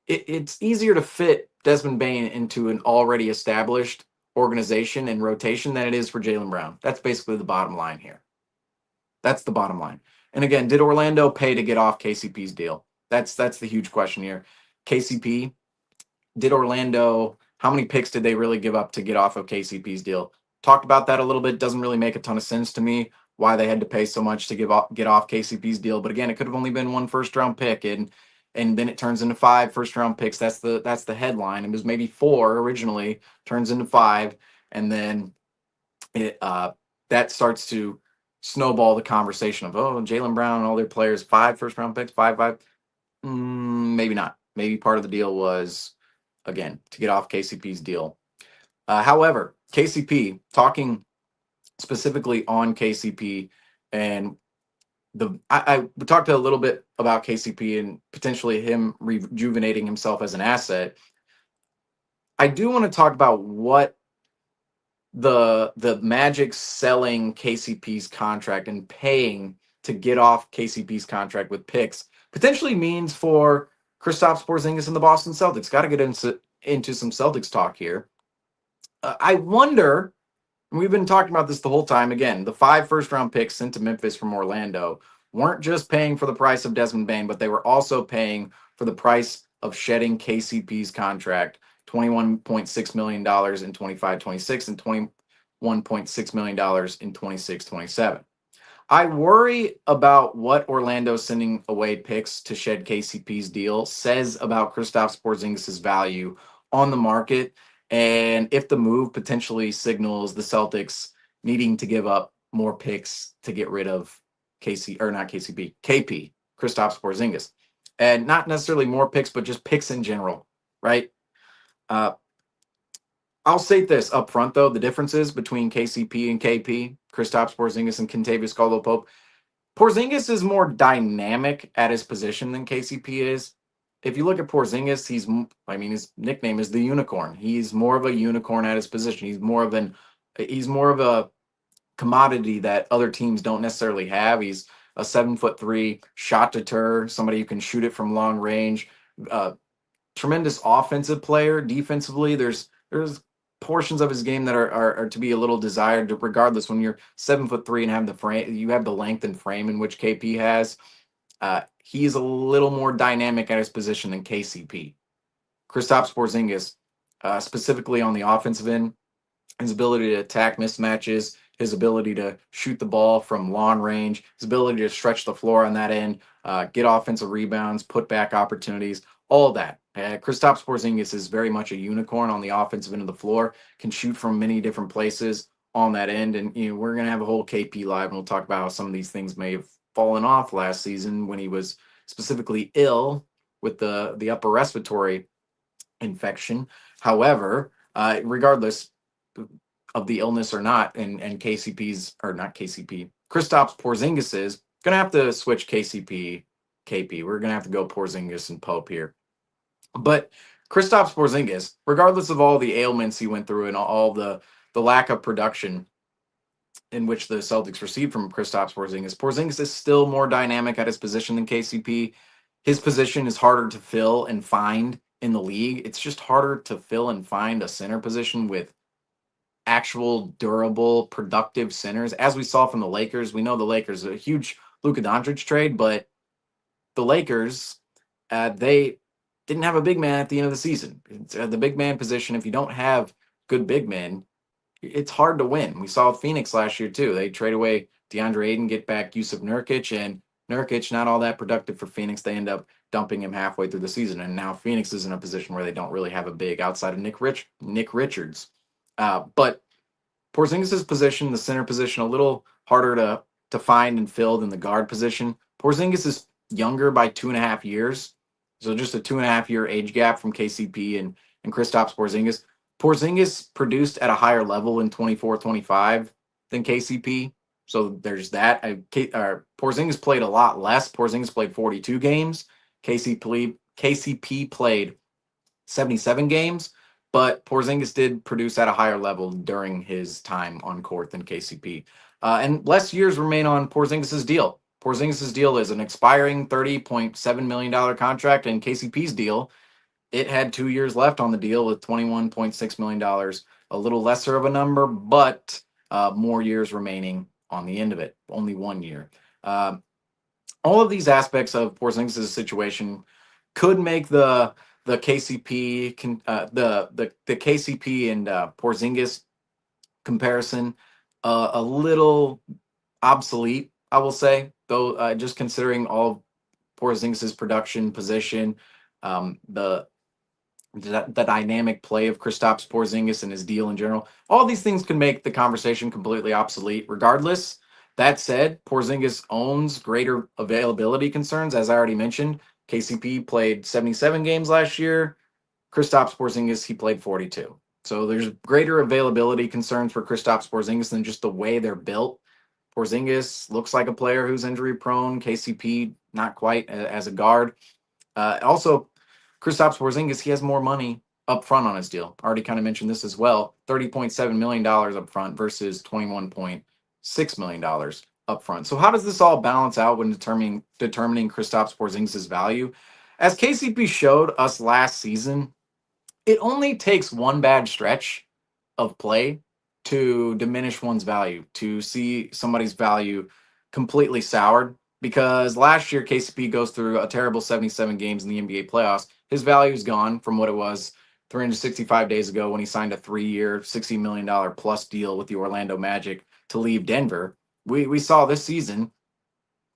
it's easier to fit Desmond Bane into an already established organization and rotation than it is for Jaylen Brown. That's basically the bottom line here. That's the bottom line. And again, did Orlando pay to get off KCP's deal? That's the huge question here. KCP, did Orlando, how many picks did they really give up to get off of KCP's deal? Talked about that a little bit. Doesn't really make a ton of sense to me why they had to pay so much to get off KCP's deal. But again, it could have only been one first round pick, and then it turns into 5 first round picks. That's the headline. It was maybe 4 originally, turns into 5, and then that starts to snowball the conversation of Jaylen Brown and all their players 5 first round picks, 5. Maybe not. Maybe part of the deal was again to get off KCP's deal. However, KCP, talking specifically on KCP, and I talked a little bit about KCP and potentially him rejuvenating himself as an asset. I do want to talk about what the Magic selling KCP's contract and paying to get off KCP's contract with picks potentially means for Kristaps Porzingis and the Boston Celtics. Got to get into some Celtics talk here. I wonder, and we've been talking about this the whole time. Again, the 5 first round picks sent to Memphis from Orlando weren't just paying for the price of Desmond Bane, but they were also paying for the price of shedding KCP's contract, $21.6 million in 25-26 and $21.6 million in 26-27. I worry about what Orlando sending away picks to shed KCP's deal says about Kristaps Porzingis' value on the market, and if the move potentially signals the Celtics needing to give up more picks to get rid of KP, Kristaps Porzingis, and not necessarily more picks, but just picks in general, right? I'll say this up front, though. The differences between KCP and KP, Kristaps Porzingis and Kentavious Caldwell-Pope, Porzingis is more dynamic at his position than KCP is. If you look at Porzingis, his nickname is the unicorn. He's more of a unicorn at his position. He's more of a commodity that other teams don't necessarily have. He's a 7'3" shot deterror, somebody who can shoot it from long range. Tremendous offensive player. Defensively, there's portions of his game that are to be a little desired, regardless. When you're 7'3" and have the frame, you have the length and frame in which KP has. He's a little more dynamic at his position than KCP. Kristaps Porzingis, specifically on the offensive end, his ability to attack mismatches, his ability to shoot the ball from long range, his ability to stretch the floor on that end, get offensive rebounds, put back opportunities, all that. Kristaps Porzingis is very much a unicorn on the offensive end of the floor, can shoot from many different places on that end. And we're going to have a whole KP live, and we'll talk about how some of these things may have fallen off last season when he was specifically ill with the upper respiratory infection. However, regardless of the illness or not, and KCP's, or not KCP, Kristaps Porzingis is going to have to switch KCP, KP. We're going to have to go Porzingis and Pope here. But Kristaps Porzingis, regardless of all the ailments he went through and all the lack of production in which the Celtics received from Kristaps Porzingis, Porzingis is still more dynamic at his position than KCP. His position is harder to fill and find in the league. It's just harder to fill and find a center position with actual durable, productive centers. As we saw from the Lakers, we know the Lakers are a huge Luka Doncic trade, but the Lakers, they didn't have a big man at the end of the season. It's, the big man position, if you don't have good big men, it's hard to win. We saw Phoenix last year too. They trade away DeAndre Ayton, get back Yusuf Nurkic, and Nurkic not all that productive for Phoenix. They end up dumping him halfway through the season, and now Phoenix is in a position where they don't really have a big outside of Nick Richards. But Porzingis' position, the center position, a little harder to find and fill than the guard position. Porzingis is younger by 2.5 years, so just a 2.5 year age gap from KCP and Kristaps Porzingis. Porzingis produced at a higher level in 24-25 than KCP, so there's that. Porzingis played a lot less. Porzingis played 42 games. KCP played 77 games, but Porzingis did produce at a higher level during his time on court than KCP. And less years remain on Porzingis' deal. Porzingis' deal is an expiring $30.7 million contract, and KCP's deal, it had 2 years left on the deal with $21.6 million, a little lesser of a number, but more years remaining on the end of it, only 1 year. All of these aspects of Porzingis' situation could make the KCP the KCP and Porzingis comparison a little obsolete, I will say, though, just considering all of Porzingis' production, position, the dynamic play of Kristaps Porzingis and his deal in general. All these things can make the conversation completely obsolete. Regardless, that said, Porzingis owns greater availability concerns, as I already mentioned. KCP played 77 games last year. Kristaps Porzingis, he played 42. So there's greater availability concerns for Kristaps Porzingis than just the way they're built. Porzingis looks like a player who's injury prone. KCP, not quite as a guard. Also, Kristaps Porzingis, he has more money up front on his deal. Already kind of mentioned this as well. $30.7 million up front versus $21.6 million up front. So how does this all balance out when determining Kristaps Porzingis' value? As KCP showed us last season, it only takes one bad stretch of play to diminish one's value, to see somebody's value completely soured. Because last year, KCP goes through a terrible 77 games in the NBA playoffs. His value is gone from what it was 365 days ago when he signed a 3-year, $60 million plus deal with the Orlando Magic to leave Denver. We saw this season,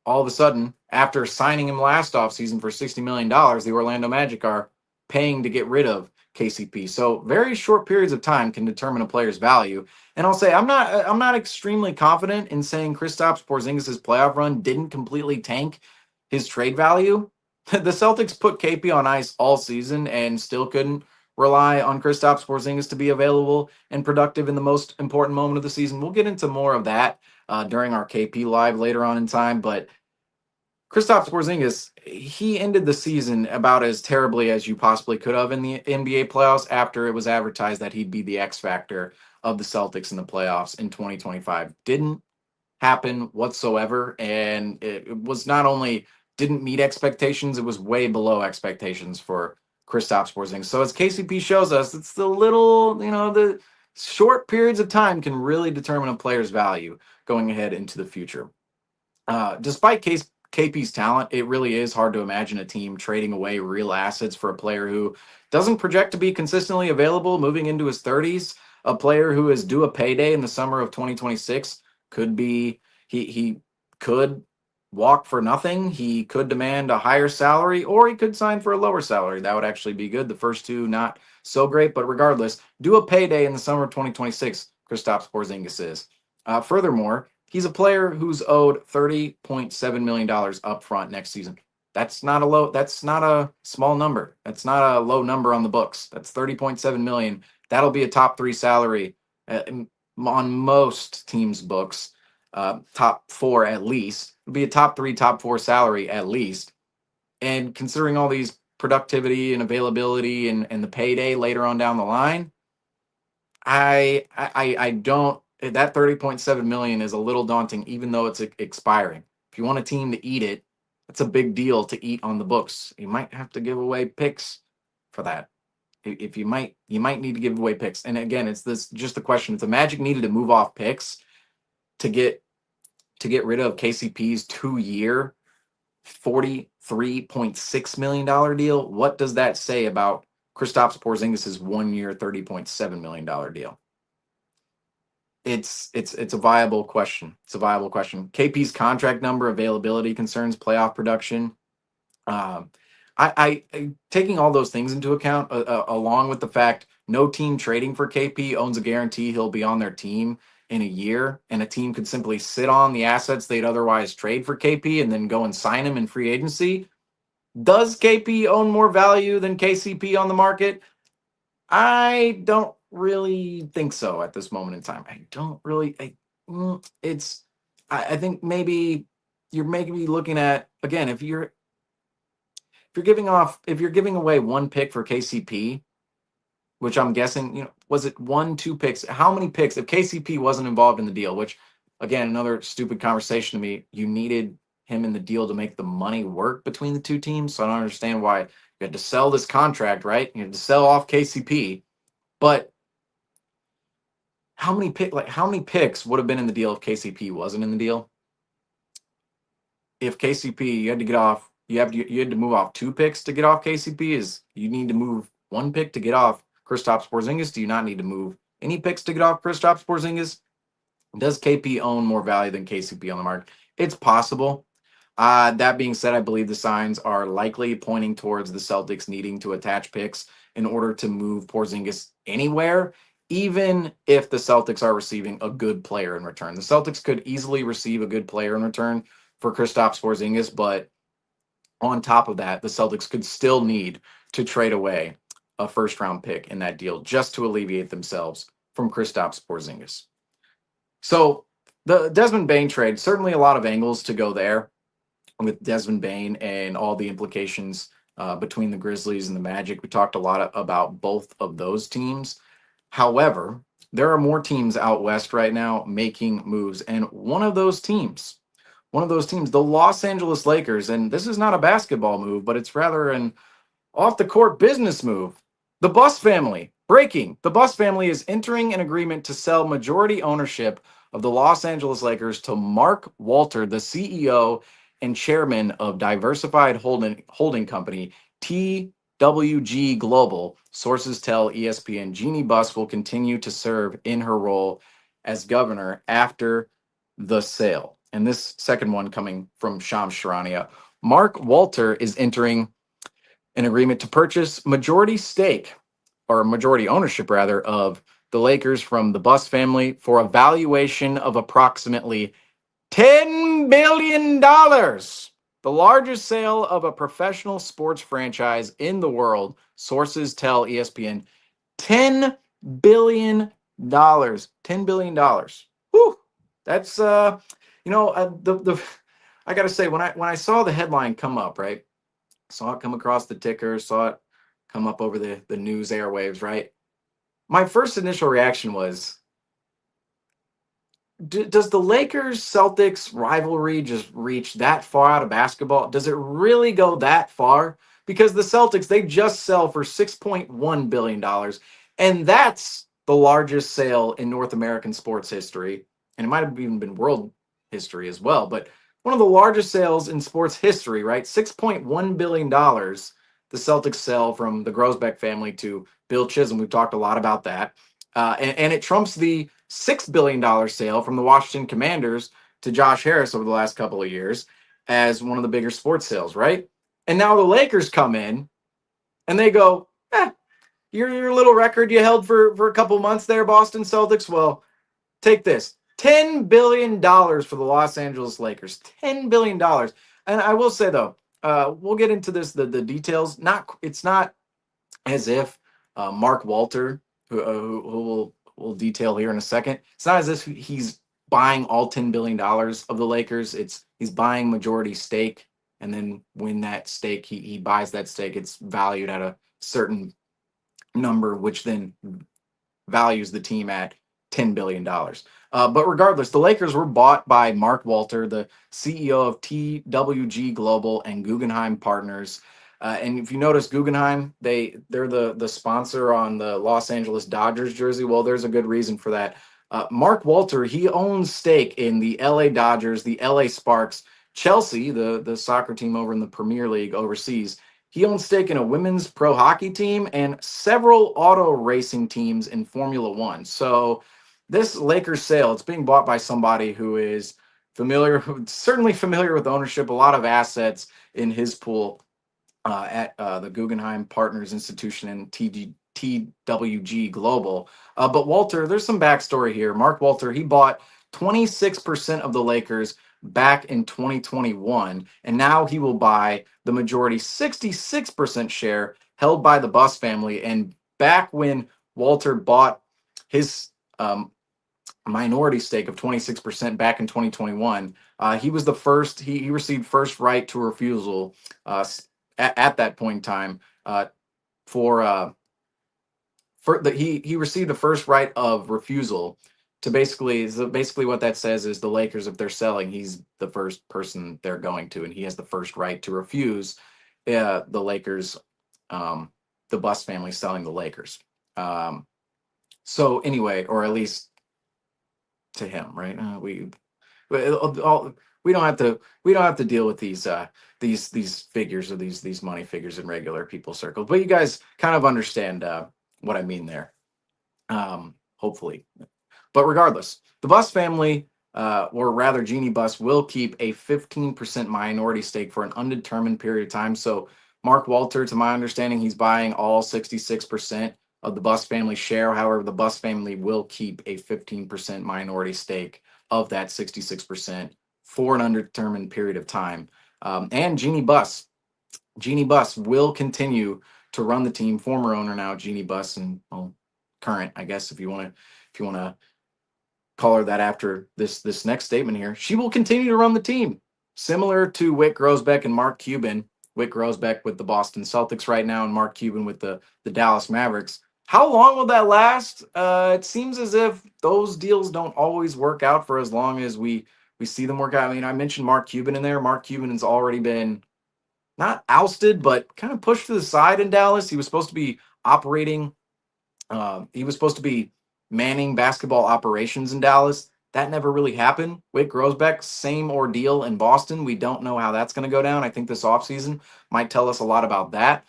all of a sudden, after signing him last offseason for $60 million, the Orlando Magic are paying to get rid of KCP. So very short periods of time can determine a player's value. And I'll say I'm not extremely confident in saying Kristaps Porzingis' playoff run didn't completely tank his trade value. The Celtics put KP on ice all season and still couldn't rely on Kristaps Porzingis to be available and productive in the most important moment of the season. We'll get into more of that during our KP live later on in time, but Kristaps Porzingis, he ended the season about as terribly as you possibly could have in the NBA playoffs after it was advertised that he'd be the X factor of the Celtics in the playoffs in 2025. Didn't happen whatsoever, and it was not only didn't meet expectations, it was way below expectations for Kristaps Porzingis. So as KCP shows us, it's the little, the short periods of time can really determine a player's value going ahead into the future. Despite KP's talent, it really is hard to imagine a team trading away real assets for a player who doesn't project to be consistently available moving into his 30s. A player who is due a payday in the summer of 2026 could be he could walk for nothing. He could demand a higher salary, or he could sign for a lower salary. That would actually be good. The first two not so great, but regardless, due a payday in the summer of 2026. Kristaps Porzingis is. Furthermore, he's a player who's owed $30.7 million up front next season. That's not a small number. That's not a low number on the books. That's $30.7 million. That'll be a top 3 salary on most teams' books. Top 4 at least. It'll be a top 3, top 4 salary at least. And considering all these productivity and availability and the payday later on down the line, I don't. That $30.7 million is a little daunting, even though it's expiring. If you want a team to eat it, that's a big deal to eat on the books. You might have to give away picks for that. If you might need to give away picks. And again, it's just the question. If the Magic needed to move off picks to get rid of KCP's 2-year, $43.6 million deal, what does that say about Kristaps Porzingis' 1 year, $30.7 million deal? It's a viable question. It's a viable question. KP's contract number, availability concerns, playoff production. Um, I taking all those things into account, along with the fact no team trading for KP owns a guarantee he'll be on their team in a year, and a team could simply sit on the assets they'd otherwise trade for KP and then go and sign him in free agency. Does KP own more value than KCP on the market? I don't really think so at this moment in time. I don't really. It's. I think maybe you're maybe looking at, again, if you're giving away one pick for KCP, which I'm guessing, was it 1, 2 picks? How many picks if KCP wasn't involved in the deal? Which, again, another stupid conversation to me. You needed him in the deal to make the money work between the two teams. So I don't understand why you had to sell this contract, right? You had to sell off KCP, but how many picks would have been in the deal if KCP wasn't in the deal? If KCP, you had to get off, you had to move off 2 picks to get off KCP. Is you need to move 1 pick to get off Kristaps Porzingis? Do you not need to move any picks to get off Kristaps Porzingis? Does KP own more value than KCP on the market? It's possible. That being said, I believe the signs are likely pointing towards the Celtics needing to attach picks in order to move Porzingis anywhere, even if the Celtics are receiving a good player in return. The Celtics could easily receive a good player in return for Kristaps Porzingis, but on top of that, the Celtics could still need to trade away a first-round pick in that deal just to alleviate themselves from Kristaps Porzingis. So the Desmond Bane trade, certainly a lot of angles to go there with Desmond Bane and all the implications between the Grizzlies and the Magic. We talked a lot about both of those teams. However, there are more teams out west right now making moves, and one of those teams, the Los Angeles Lakers, and this is not a basketball move, but it's rather an off the court business move. The Buss family, breaking. The Buss family is entering an agreement to sell majority ownership of the Los Angeles Lakers to Mark Walter, the CEO and chairman of Diversified Holding Company, TWG Global. Sources tell ESPN Jeannie Buss will continue to serve in her role as governor after the sale. And this second one coming from Shams Charania. Mark Walter is entering an agreement to purchase majority stake, or majority ownership rather, of the Lakers from the Buss family for a valuation of approximately $10 billion. The largest sale of a professional sports franchise in the world, sources tell ESPN. $10 billion. $10 billion. Whew. That's I gotta say, when I saw the headline come up, right? Saw it come across the ticker, saw it come up over the news airwaves, right? My first initial reaction was, does the Lakers Celtics rivalry just reach that far out of basketball? Does it really go that far? Because the Celtics, they just sell for $6.1 billion. And that's the largest sale in North American sports history. And it might have even been world history as well. But one of the largest sales in sports history, right? $6.1 billion. The Celtics sell from the Grosbeck family to Bill Chisholm. We've talked a lot about that. And it trumps the $6 billion sale from the Washington Commanders to Josh Harris over the last couple of years as one of the bigger sports sales, right? And now the Lakers come in and they go, your little record you held for a couple months there, Boston Celtics, well, take this. $10 billion for the Los Angeles Lakers. $10 billion. And I will say, though, we'll get into this, the details. It's not as if Mark Walter, who we'll detail here in a second, it's not as if he's buying all $10 billion of the Lakers. He's buying majority stake, and then when that stake, he buys that stake, it's valued at a certain number, which then values the team at $10 billion. But regardless, the Lakers were bought by Mark Walter, the CEO of TWG Global and Guggenheim Partners. And if you notice, Guggenheim, they're the sponsor on the Los Angeles Dodgers jersey. Well, there's a good reason for that. Mark Walter, he owns stake in the LA Dodgers, the LA Sparks, Chelsea, the soccer team over in the Premier League overseas. He owns stake in a women's pro hockey team and several auto racing teams in Formula One. So this Lakers sale, it's being bought by somebody who is certainly familiar with ownership, a lot of assets in his pool at the Guggenheim Partners Institution and TWG Global. But Walter, there's some backstory here. Mark Walter, he bought 26% of the Lakers back in 2021, and now he will buy the majority 66% share held by the Buss family. And back when Walter bought his minority stake of 26% back in 2021, he was the first, he received first right to refusal at that point in time for he received the first right of refusal to basically what that says is the Lakers, if they're selling, he's the first person they're going to, and he has the first right to refuse the Lakers, the Buss family selling the Lakers. So anyway, or at least to him, right? We don't have to deal with these figures or these money figures in regular people's circles, but you guys kind of understand what I mean there, hopefully. But regardless, the Buss family, or rather Jeannie Buss, will keep a 15% minority stake for an undetermined period of time. So Mark Walter, to my understanding, he's buying all 66% of the Buss family share. However, the Buss family will keep a 15% minority stake of that 66% for an undetermined period of time. And Jeannie Buss will continue to run the team. Former owner now, Jeannie Buss, and current, I guess, if you want to call her that after this next statement here. She will continue to run the team, similar to Whit Grosbeck and Mark Cuban. Whit Grosbeck with the Boston Celtics right now, and Mark Cuban with the Dallas Mavericks. How long will that last? It seems as if those deals don't always work out for as long as we see them work out. I mean, I mentioned Mark Cuban in there. Mark Cuban has already been not ousted, but kind of pushed to the side in Dallas. He was supposed to be operating. He was supposed to be manning basketball operations in Dallas. That never really happened. Whit Grosbeck, same ordeal in Boston. We don't know how that's going to go down. I think this offseason might tell us a lot about that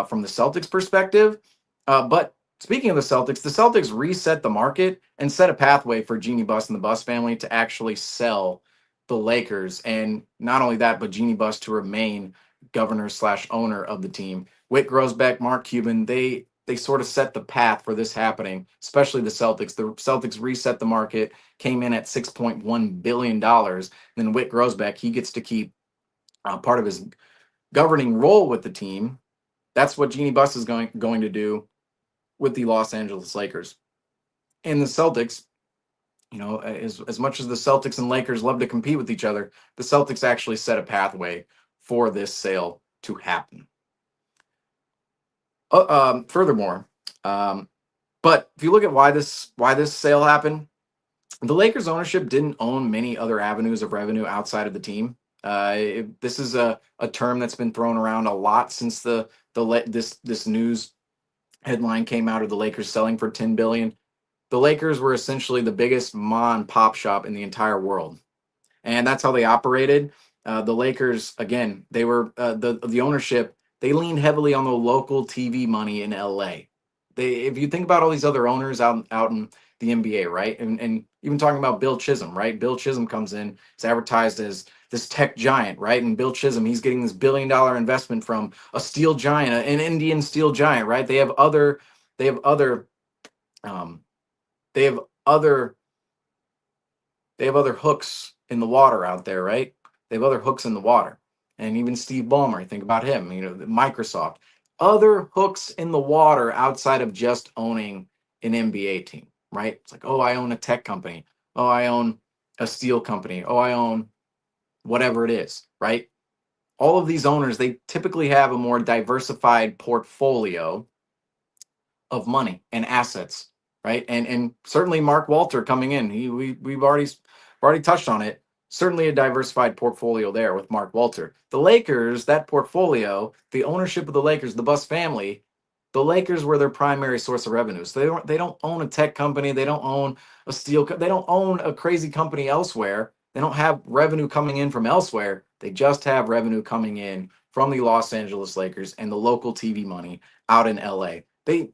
from the Celtics perspective. But speaking of the Celtics reset the market and set a pathway for Jeannie Buss and the Buss family to actually sell the Lakers. And not only that, but Jeannie Buss to remain governor/owner of the team. Whit Grosbeck, Mark Cuban, they sort of set the path for this happening, especially the Celtics. The Celtics reset the market, came in at $6.1 billion. And then Whit Grosbeck, he gets to keep part of his governing role with the team. That's what Jeannie Buss is going to do with the Los Angeles Lakers. And the Celtics, you know, as much as the Celtics and Lakers love to compete with each other, the Celtics actually set a pathway for this sale to happen. Furthermore, but if you look at why this sale happened, the Lakers ownership didn't own many other avenues of revenue outside of the team. This is a term that's been thrown around a lot since this news headline came out of the Lakers selling for $10 billion. The Lakers were essentially the biggest mom and pop shop in the entire world, and that's how they operated. The Lakers, again, they were the ownership. They leaned heavily on the local TV money in LA. If you think about all these other owners out in the NBA, right, and even talking about Bill Chisholm, right? Bill Chisholm comes in, is advertised as this tech giant, right? And Bill Chisholm, he's getting this $1 billion investment from a steel giant, an Indian steel giant, right? They have other hooks in the water out there, right? They have other hooks in the water. And even Steve Ballmer, think about him, you know, Microsoft. Other hooks in the water outside of just owning an NBA team, right? It's like, oh, I own a tech company. Oh, I own a steel company. Oh, I own whatever it is, right? All of these owners, they typically have a more diversified portfolio of money and assets, right? And certainly Mark Walter coming in, we've already touched on it. Certainly a diversified portfolio there with Mark Walter. The Lakers, that portfolio, the ownership of the Lakers, the Buss family, the Lakers were their primary source of revenue. So they don't own a tech company, they don't own a steel, they don't own a crazy company elsewhere. They don't have revenue coming in from elsewhere. They just have revenue coming in from the Los Angeles Lakers and the local TV money out in LA. The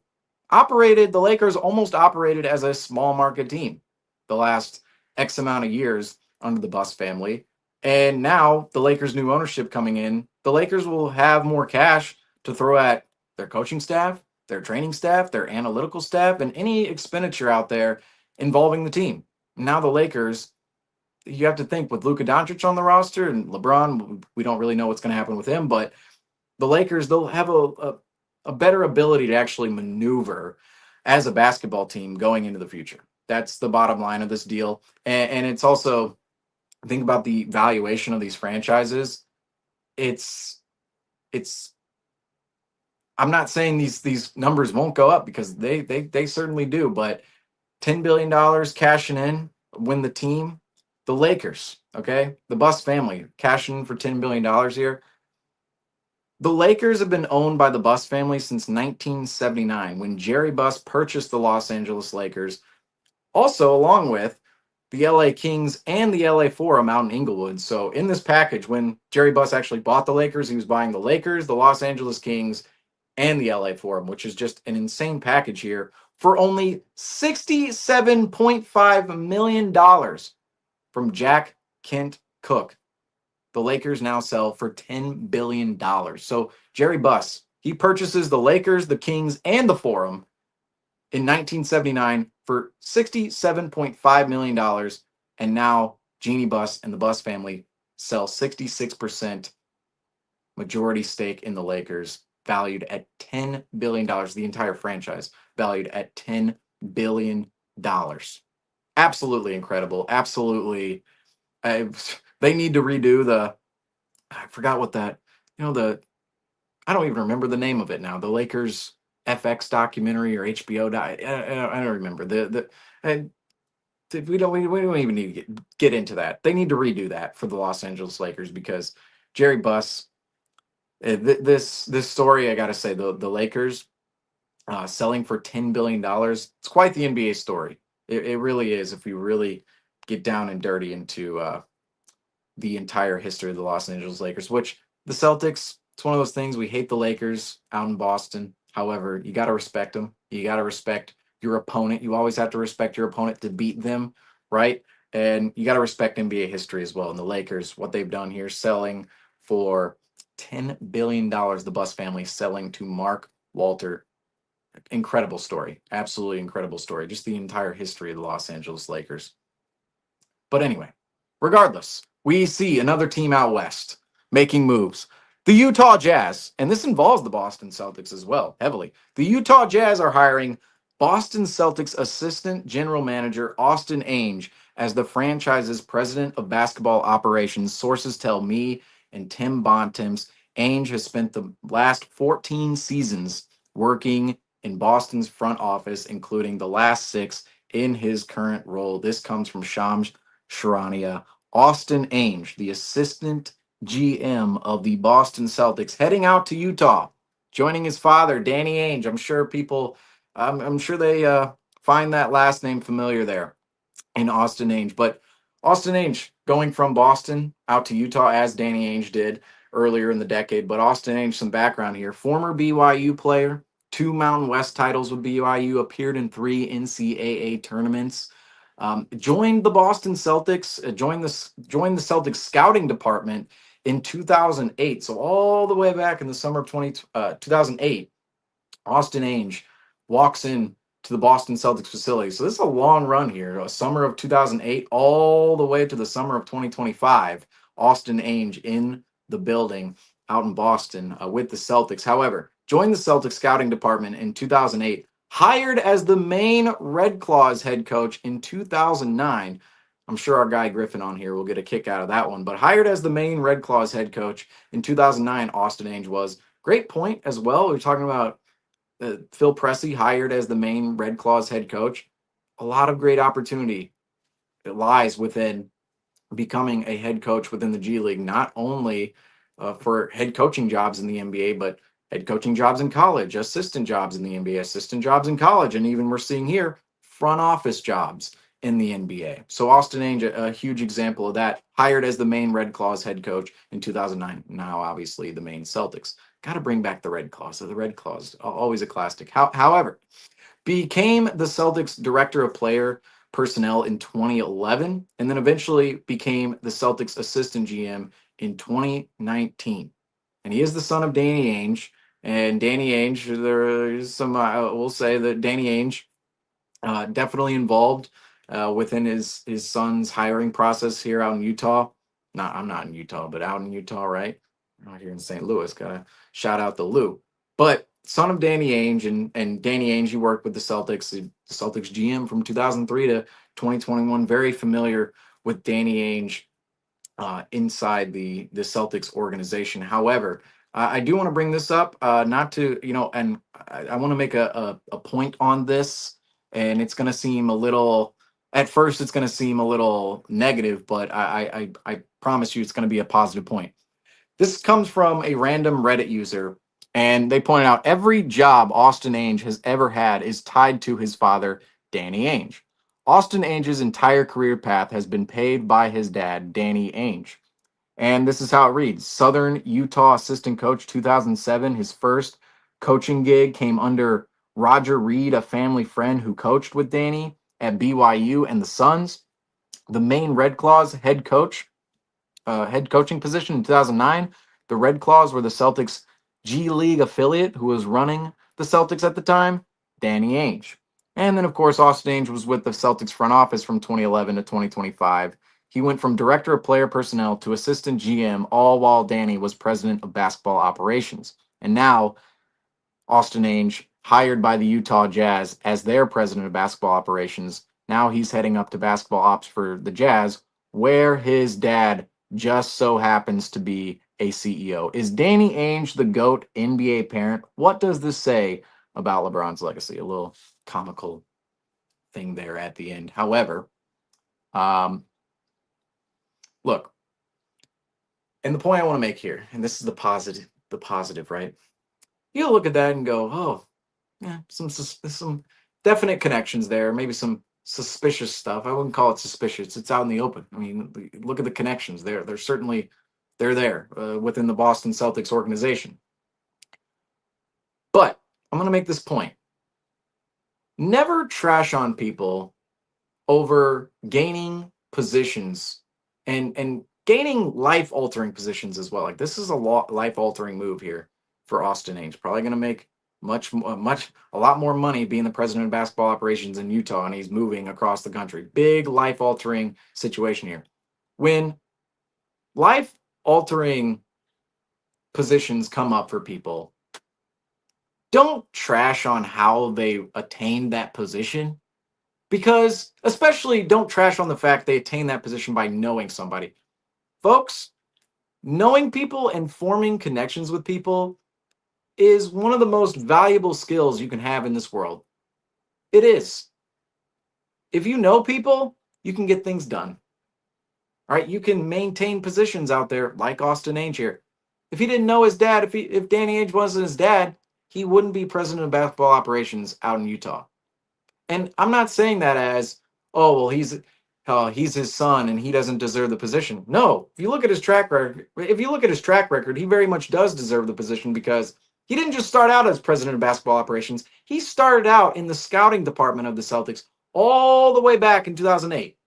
Lakers almost operated as a small market team the last X amount of years under the Buss family. And now the Lakers' new ownership coming in, the Lakers will have more cash to throw at their coaching staff, their training staff, their analytical staff, and any expenditure out there involving the team. Now the Lakers, you have to think with Luka Doncic on the roster and LeBron, we don't really know what's going to happen with him, but the Lakers, they'll have a better ability to actually maneuver as a basketball team going into the future. That's the bottom line of this deal. And it's also, think about the valuation of these franchises. It's I'm not saying these numbers won't go up because they certainly do, but $10 billion cashing in when the Lakers, okay, the Buss family cashing in for $10 billion here. The Lakers have been owned by the Buss family since 1979 when Jerry Buss purchased the Los Angeles Lakers, also along with the LA Kings and the LA Forum out in Inglewood. So in this package, when Jerry Buss actually bought the Lakers, he was buying the Lakers, the Los Angeles Kings, and the LA Forum, which is just an insane package here for only $67.5 million from Jack Kent Cooke. The Lakers now sell for $10 billion. So Jerry Buss, he purchases the Lakers, the Kings, and the Forum in 1979 for $67.5 million. And now Jeanie Buss and the Buss family sell 66% majority stake in the Lakers, valued at $10 billion. The entire franchise valued at $10 billion. Absolutely incredible. Absolutely. They need to redo I forgot what that, I don't even remember the name of it now. The Lakers FX documentary or HBO. I don't remember we don't even need to get into that. They need to redo that for the Los Angeles Lakers because Jerry Buss. This story, I got to say, the Lakers selling for $10 billion. It's quite the NBA story. It really is. If we really get down and dirty into the entire history of the Los Angeles Lakers, which the Celtics, it's one of those things. We hate the Lakers out in Boston. However, you got to respect them. You got to respect your opponent. You always have to respect your opponent to beat them, right? And you got to respect NBA history as well. And the Lakers, what they've done here, selling for $10 billion, the Buss family selling to Mark Walter. Incredible story. Absolutely incredible story. Just the entire history of the Los Angeles Lakers. But anyway, regardless, we see another team out west making moves. The Utah Jazz, and this involves the Boston Celtics as well, heavily. The Utah Jazz are hiring Boston Celtics assistant general manager Austin Ainge as the franchise's president of basketball operations. Sources tell me and Tim Bontemps Ainge has spent the last 14 seasons working in Boston's front office, including the last 6 in his current role. This comes from Shams Charania. Austin Ainge, the assistant GM of the Boston Celtics, heading out to Utah, joining his father, Danny Ainge. I'm sure they find that last name familiar there in Austin Ainge. But Austin Ainge going from Boston out to Utah as Danny Ainge did earlier in the decade. But Austin Ainge, some background here. Former BYU player, 2 Mountain West titles with BYU, appeared in 3 NCAA tournaments. Joined the Boston Celtics, joined the Celtics scouting department in 2008. So all the way back in the summer of 2008, Austin Ainge walks in to the Boston Celtics facility. So this is a long run here, a summer of 2008 all the way to the summer of 2025. Austin Ainge in the building out in Boston with the Celtics. However, joined the Celtics scouting department in 2008, hired as the Maine Red Claws head coach in 2009. I'm sure our guy Griffin on here will get a kick out of that one, but hired as the Maine Red Claws head coach in 2009, Austin Ainge was. Great point as well. We're talking about Phil Pressey hired as the Maine Red Claws head coach. A lot of great opportunity that lies within becoming a head coach within the G League, not only for head coaching jobs in the NBA, but head coaching jobs in college, assistant jobs in the NBA, assistant jobs in college, and even we're seeing here front office jobs in the NBA. So Austin Ainge, a huge example of that, hired as the Maine Red Claws head coach in 2009. Now, obviously, the Maine Celtics. Got to bring back the Red Claws. So the Red Claws, always a classic. However, became the Celtics director of player personnel in 2011, and then eventually became the Celtics assistant GM in 2019. And he is the son of Danny Ainge. And Danny Ainge, there is some, we'll say that Danny Ainge definitely involved within his son's hiring process here out in Utah. Not I'm not in Utah, but out in Utah, right? Out here in St. Louis. Gotta shout out the Lou. But son of Danny Ainge, and Danny Ainge, he worked with the Celtics GM from 2003 to 2021. Very familiar with Danny Ainge inside the Celtics organization. However, I do want to bring this up, not to, and I want to make a point on this, and it's going to seem a little, at first, it's going to seem a little negative, but I promise you it's going to be a positive point. This comes from a random Reddit user, and they pointed out every job Austin Ainge has ever had is tied to his father, Danny Ainge. Austin Ainge's entire career path has been paved by his dad, Danny Ainge. And this is how it reads: Southern Utah assistant coach 2007. His first coaching gig came under Roger Reed, a family friend who coached with Danny at BYU and the Suns. The Maine Red Claws head coaching position in 2009. The Red Claws were the Celtics G League affiliate who was running the Celtics at the time, Danny Ainge. And then, of course, Austin Ainge was with the Celtics front office from 2011 to 2025. He went from director of player personnel to assistant GM, all while Danny was president of basketball operations. And now, Austin Ainge, hired by the Utah Jazz as their president of basketball operations, now he's heading up to basketball ops for the Jazz, where his dad just so happens to be a CEO. Is Danny Ainge the GOAT NBA parent? What does this say about LeBron's legacy? A little comical thing there at the end. However, um, look, and the point I want to make here, and this is the positive, right? You look at that and go, oh, yeah, some definite connections there. Maybe some suspicious stuff. I wouldn't call it suspicious. It's out in the open. I mean, look at the connections. They're certainly they're there within the Boston Celtics organization. But I'm going to make this point: never trash on people over gaining positions and gaining life altering positions as well. Like, this is a life altering move here for Austin Ainge. Probably going to make a lot more money being the president of basketball operations in Utah, and he's moving across the country. Big life altering situation here. When life altering positions come up for people, don't trash on how they attained that position, because especially don't trash on the fact they attained that position by knowing somebody. Folks, knowing people and forming connections with people is one of the most valuable skills you can have in this world. It is. If you know people, you can get things done. All right, you can maintain positions out there like Austin Ainge here. If he didn't know his dad, if Danny Ainge wasn't his dad, he wouldn't be president of basketball operations out in Utah. And I'm not saying that as, oh, well, he's his son and he doesn't deserve the position. No, if you look at his track record, he very much does deserve the position, because he didn't just start out as president of basketball operations. He started out in the scouting department of the Celtics all the way back in 2008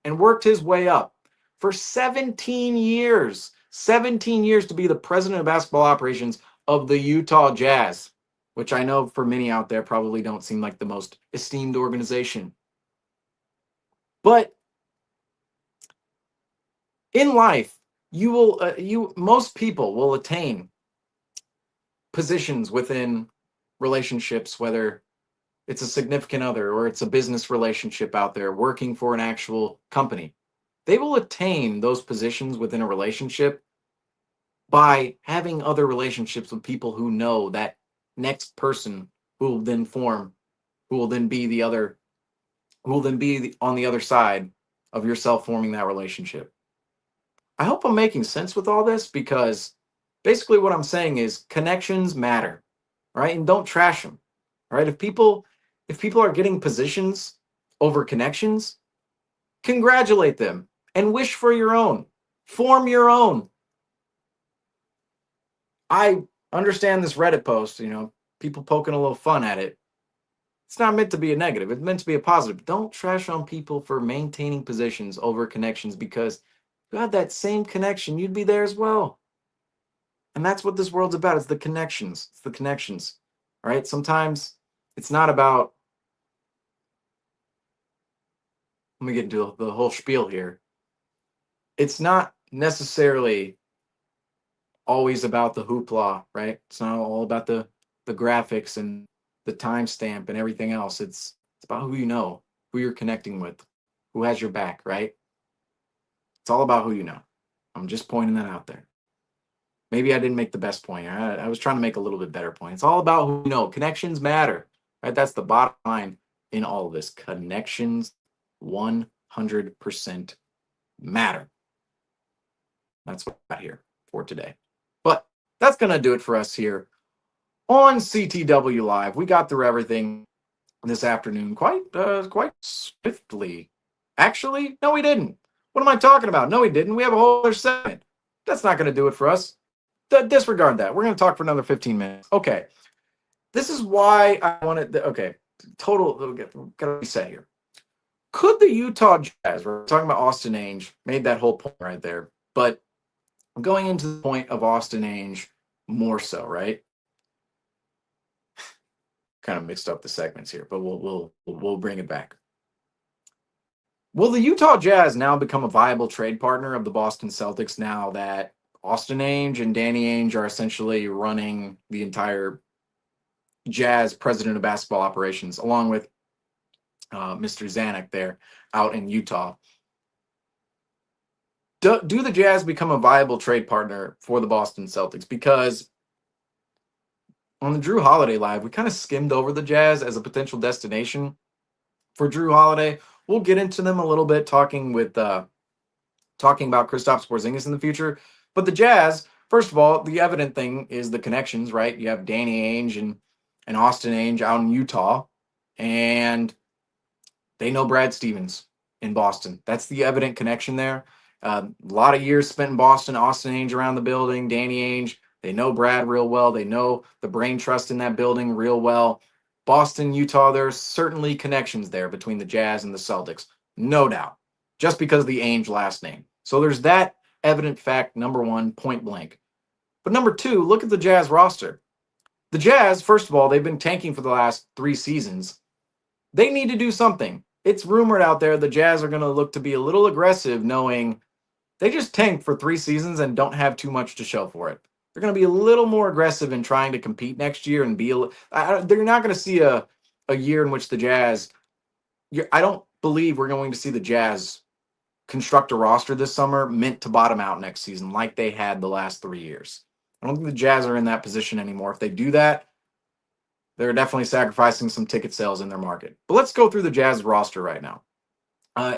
and worked his way up for 17 years. 17 years to be the president of basketball operations of the Utah Jazz, which I know for many out there probably don't seem like the most esteemed organization. But in life, most people will attain positions within relationships, whether it's a significant other or it's a business relationship out there working for an actual company. They will attain those positions within a relationship by having other relationships with people who know that next person who will then be on the other side of yourself forming that relationship. I hope I'm making sense with all this, because basically what I'm saying is connections matter, right? And don't trash them, right? If people are getting positions over connections, congratulate them and wish for your own. Form your own. I understand this Reddit post, people poking a little fun at it. It's not meant to be a negative. It's meant to be a positive. Don't trash on people for maintaining positions over connections, because if you had that same connection, you'd be there as well. And that's what this world's about. It's the connections. It's the connections. All right. Sometimes it's not about, let me get into the whole spiel here. It's not necessarily always about the hoopla, right? It's not all about the graphics and the timestamp and everything else. It's about who you know, who you're connecting with, who has your back, right? It's all about who you know. I'm just pointing that out there. Maybe I didn't make the best point. I was trying to make a little bit better point. It's all about who you know. Connections matter, right? That's the bottom line in all of this. Connections 100% matter. That's what I got here for today. But that's going to do it for us here on CTW Live. We got through everything this afternoon quite swiftly. Actually, no, we didn't. What am I talking about? No, we didn't. We have a whole other segment. That's not going to do it for us. Disregard that. We're going to talk for another 15 minutes. Okay. This is why I wanted to, okay, gotta reset here. Could the Utah Jazz, we're talking about Austin Ainge, made that whole point right there, but going into the point of Austin Ainge more so, right? Kind of mixed up the segments here, but we'll bring it back. Will the Utah Jazz now become a viable trade partner of the Boston Celtics now that Austin Ainge and Danny Ainge are essentially running the entire Jazz president of basketball operations, along with Mr. Zanuck there out in Utah? Do the Jazz become a viable trade partner for the Boston Celtics? Because on the Drew Holiday Live, we kind of skimmed over the Jazz as a potential destination for Drew Holiday. We'll get into them a little bit, talking about Kristaps Porzingis in the future. But the Jazz, first of all, the evident thing is the connections, right? You have Danny Ainge and Austin Ainge out in Utah, and they know Brad Stevens in Boston. That's the evident connection there. A lot of years spent in Boston. Austin Ainge around the building, Danny Ainge. They know Brad real well. They know the brain trust in that building real well. Boston, Utah, there's certainly connections there between the Jazz and the Celtics, no doubt, just because of the Ainge last name. So there's that evident fact, number one, point blank. But number two, look at the Jazz roster. The Jazz, first of all, they've been tanking for the last 3 seasons. They need to do something. It's rumored out there the Jazz are going to look to be a little aggressive, knowing they just tanked for 3 seasons and don't have too much to show for it. They're going to be a little more aggressive in trying to compete next year and be. They're not going to see a year in which the Jazz. I don't believe we're going to see the Jazz construct a roster this summer meant to bottom out next season like they had the last 3 years. I don't think the Jazz are in that position anymore. If they do that, they're definitely sacrificing some ticket sales in their market. But let's go through the Jazz roster right now.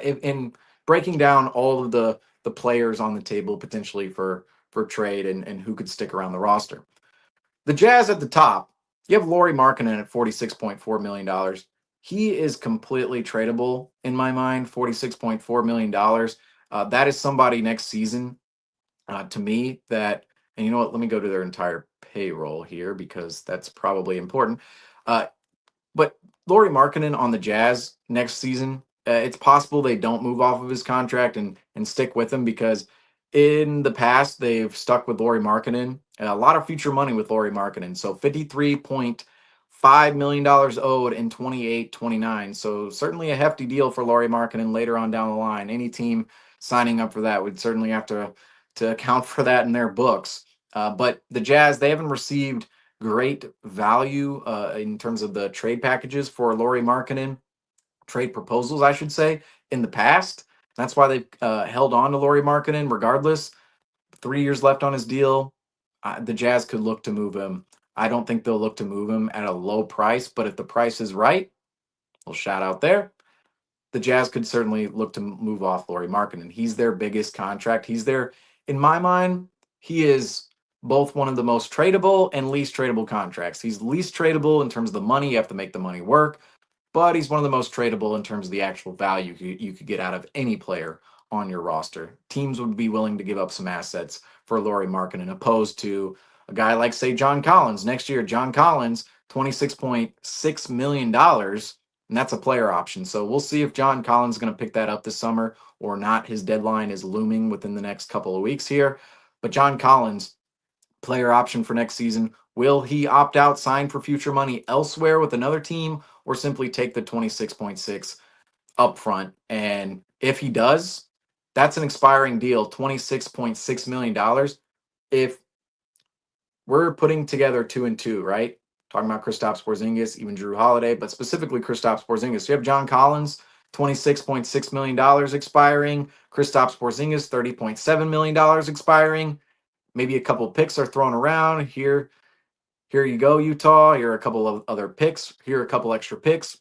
In breaking down all of the players on the table potentially for trade and who could stick around the roster. The Jazz at the top, you have Lauri Markkanen at $46.4 million. He is completely tradable in my mind, $46.4 million. That is somebody next season, to me, that, and you know what, let me go to their entire payroll here because that's probably important. But Lauri Markkanen on the Jazz next season, it's possible they don't move off of his contract and stick with him, because in the past they've stuck with Lauri Markkanen. A lot of future money with Lauri Markkanen. So $53.5 million owed in 28-29. So certainly a hefty deal for Lauri Markkanen later on down the line. Any team signing up for that would certainly have to account for that in their books. But the Jazz, they haven't received great value in terms of the trade packages for Lauri Markkanen, trade proposals, I should say, in the past. That's why they've held on to Lauri Markkanen regardless. 3 years left on his deal. The Jazz could look to move him. I don't think they'll look to move him at a low price, but if the price is right, we'll shout out there. The Jazz could certainly look to move off Lauri Markkanen. He's their biggest contract. He's their, in my mind, he is both one of the most tradable and least tradable contracts. He's least tradable in terms of the money. You have to make the money work. but he's one of the most tradable in terms of the actual value you could get out of any player on your roster. Teams would be willing to give up some assets for Lauri Markkanen, opposed to a guy like, say, John Collins. Next year, John Collins, $26.6 million, and that's a player option. So we'll see if John Collins is going to pick that up this summer or not. His deadline is looming within the next couple of weeks here. But John Collins, player option for next season. Will he opt out, sign for future money elsewhere with another team, or simply take the 26.6 upfront? And if he does, that's an expiring deal, $26.6 million. If we're putting together 2 and 2, right? Talking about Kristaps Porzingis, even Drew Holiday, but specifically Kristaps Porzingis. You have John Collins, $26.6 million expiring. Kristaps Porzingis, $30.7 million expiring. Maybe a couple picks are thrown around. Here you go, Utah. Here are a couple of other picks. Here are a couple extra picks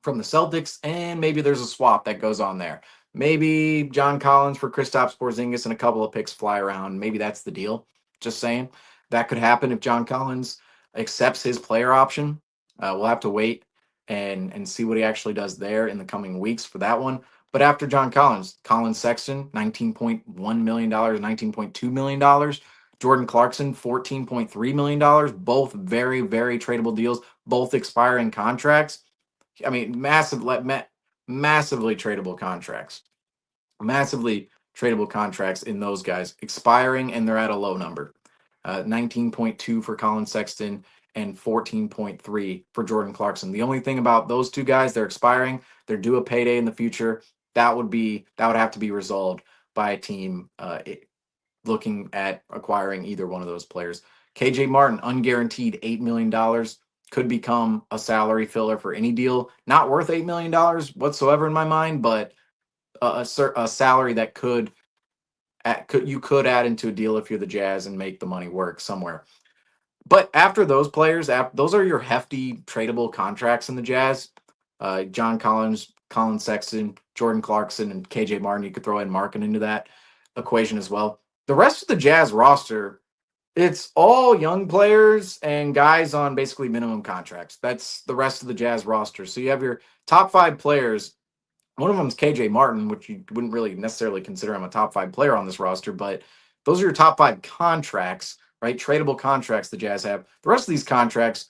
from the Celtics, and maybe there's a swap that goes on there. Maybe John Collins for Kristaps Porzingis and a couple of picks fly around. Maybe that's the deal. Just saying. That could happen if John Collins accepts his player option. We'll have to wait and see what he actually does there in the coming weeks for that one. But after John Collins, Colin Sexton, $19.1 million, $19.2 million. Jordan Clarkson, $14.3 million. Both very, very tradable deals, both expiring contracts. I mean, massively tradable contracts. Massively tradable contracts in those guys expiring, and they're at a low number. 19.2 for Colin Sexton and 14.3 for Jordan Clarkson. The only thing about those two guys, they're expiring. They're due a payday in the future. That would have to be resolved by a team looking at acquiring either one of those players. KJ Martin, unguaranteed $8 million, could become a salary filler for any deal. Not worth $8 million whatsoever in my mind, but a salary that you could add into a deal if you're the Jazz and make the money work somewhere. But after those players, those are your hefty tradable contracts in the Jazz. John Collins, Colin Sexton, Jordan Clarkson, and KJ Martin. You could throw in Markin into that equation as well. The rest of the Jazz roster, it's all young players and guys on basically minimum contracts. That's the rest of the Jazz roster. So you have your top 5 players. One of them is KJ Martin, which you wouldn't really necessarily consider him a top 5 player on this roster, but those are your top 5 contracts, right? Tradable contracts the Jazz have. The rest of these contracts,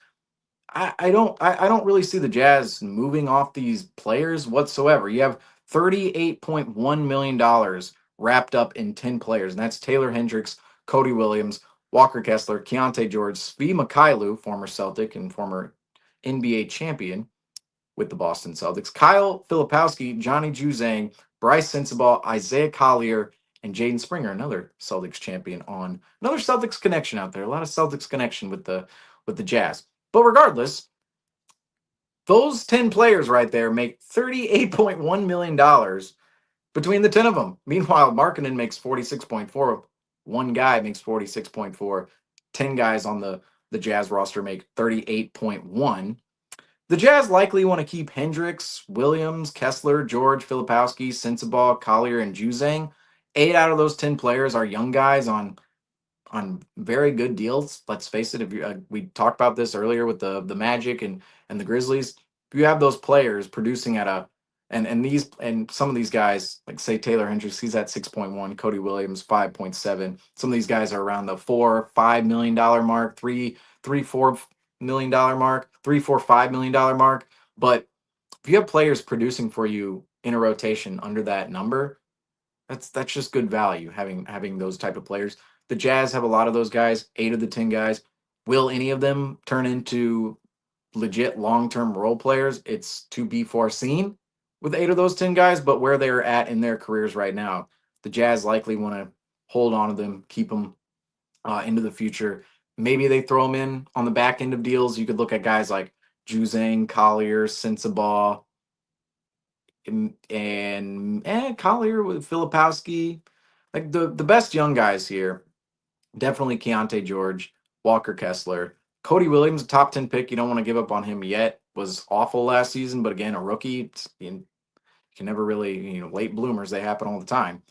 I don't really see the Jazz moving off these players whatsoever. You have $38.1 million wrapped up in 10 players, and that's Taylor Hendricks, Cody Williams, Walker Kessler, Keontae George, Svi Mykhailiuk, former Celtic and former NBA champion with the Boston Celtics, Kyle Filipowski, Johnny Juzang, Bryce Sensabaugh, Isaiah Collier, and Jaden Springer, another Celtics champion, on another Celtics connection out there. A lot of Celtics connection with the Jazz. But regardless, those 10 players right there make $38.1 million between the 10 of them. Meanwhile, Markkanen makes 46.4. One guy makes 46.4. 10 guys on the Jazz roster make 38.1. The Jazz likely want to keep Hendricks, Williams, Kessler, George, Filipowski, Sensabaugh, Collier, and Juzang. 8 out of those 10 players are young guys on very good deals. Let's face it. If you, we talked about this earlier with the Magic and the Grizzlies. If you have those players producing at a and some of these guys, like say Taylor Hendricks, he's at 6.1, Cody Williams 5.7. Some of these guys are around the $4-5 million mark, $3-4 million mark, $3-5 million mark. But if you have players producing for you in a rotation under that number, that's just good value having those type of players. The Jazz have a lot of those guys, 8 of the 10 guys. Will any of them turn into legit long-term role players? It's to be foreseen with 8 of those 10 guys, but where they're at in their careers right now, the Jazz likely want to hold on to them, keep them into the future. Maybe they throw them in on the back end of deals. You could look at guys like Juzang, Collier, Sensabaugh, and Collier with Filipowski. Like the best young guys here, definitely Keontae George, Walker Kessler, Cody Williams, a top 10 pick. You don't want to give up on him yet. Was awful last season, but again, a rookie. You can never really, late bloomers, they happen all the time.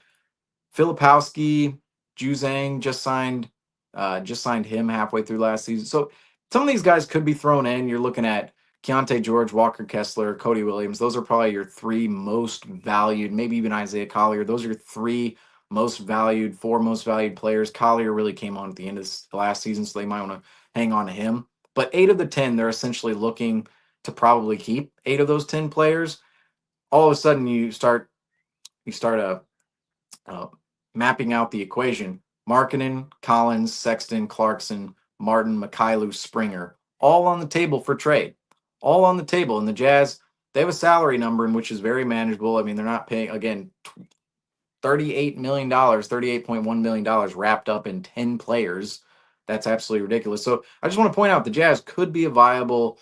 Filipowski, Juzang just signed him halfway through last season. So some of these guys could be thrown in. You're looking at Keontae George, Walker Kessler, Cody Williams. Those are probably your three most valued, maybe even Isaiah Collier. Those are your three most valued, four most valued players. Collier really came on at the end of the last season, so they might want to hang on to him. But 8 of the 10, they're essentially looking to probably keep 8 of those 10 players. All of a sudden, you start mapping out the equation. Markkanen, Collins, Sexton, Clarkson, Martin, Mikhailu, Springer, all on the table for trade. All on the table. And the Jazz, they have a salary number in which is very manageable. I mean, they're not paying, again, $38 million, $38.1 million wrapped up in 10 players. That's absolutely ridiculous. So I just want to point out the Jazz could be a viable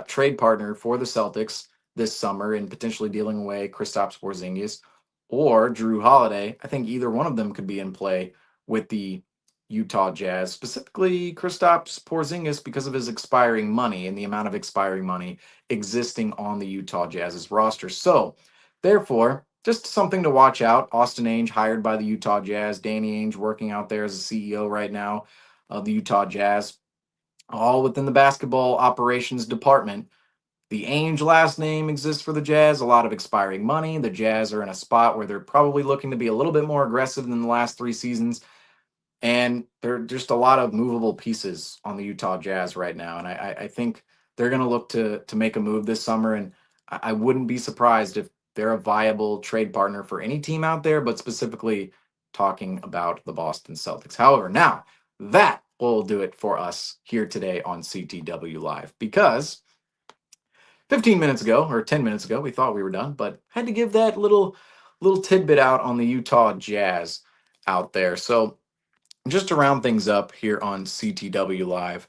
trade partner for the Celtics this summer and potentially dealing away Kristaps Porzingis or Drew Holiday. I think either one of them could be in play with the Utah Jazz, specifically Kristaps Porzingis because of his expiring money and the amount of expiring money existing on the Utah Jazz's roster. So, therefore, just something to watch out. Austin Ainge hired by the Utah Jazz. Danny Ainge working out there as a CEO right now of the Utah Jazz, all within the basketball operations department. The Ainge last name exists for the Jazz, a lot of expiring money. The Jazz are in a spot where they're probably looking to be a little bit more aggressive than the last 3 seasons. And there are just a lot of movable pieces on the Utah Jazz right now. And I think they're going to look to make a move this summer. And I wouldn't be surprised if they're a viable trade partner for any team out there, but specifically talking about the Boston Celtics. However, now that will do it for us here today on CTW Live, because 15 minutes ago or 10 minutes ago, we thought we were done, but had to give that little tidbit out on the Utah Jazz out there. So just to round things up here on CTW Live,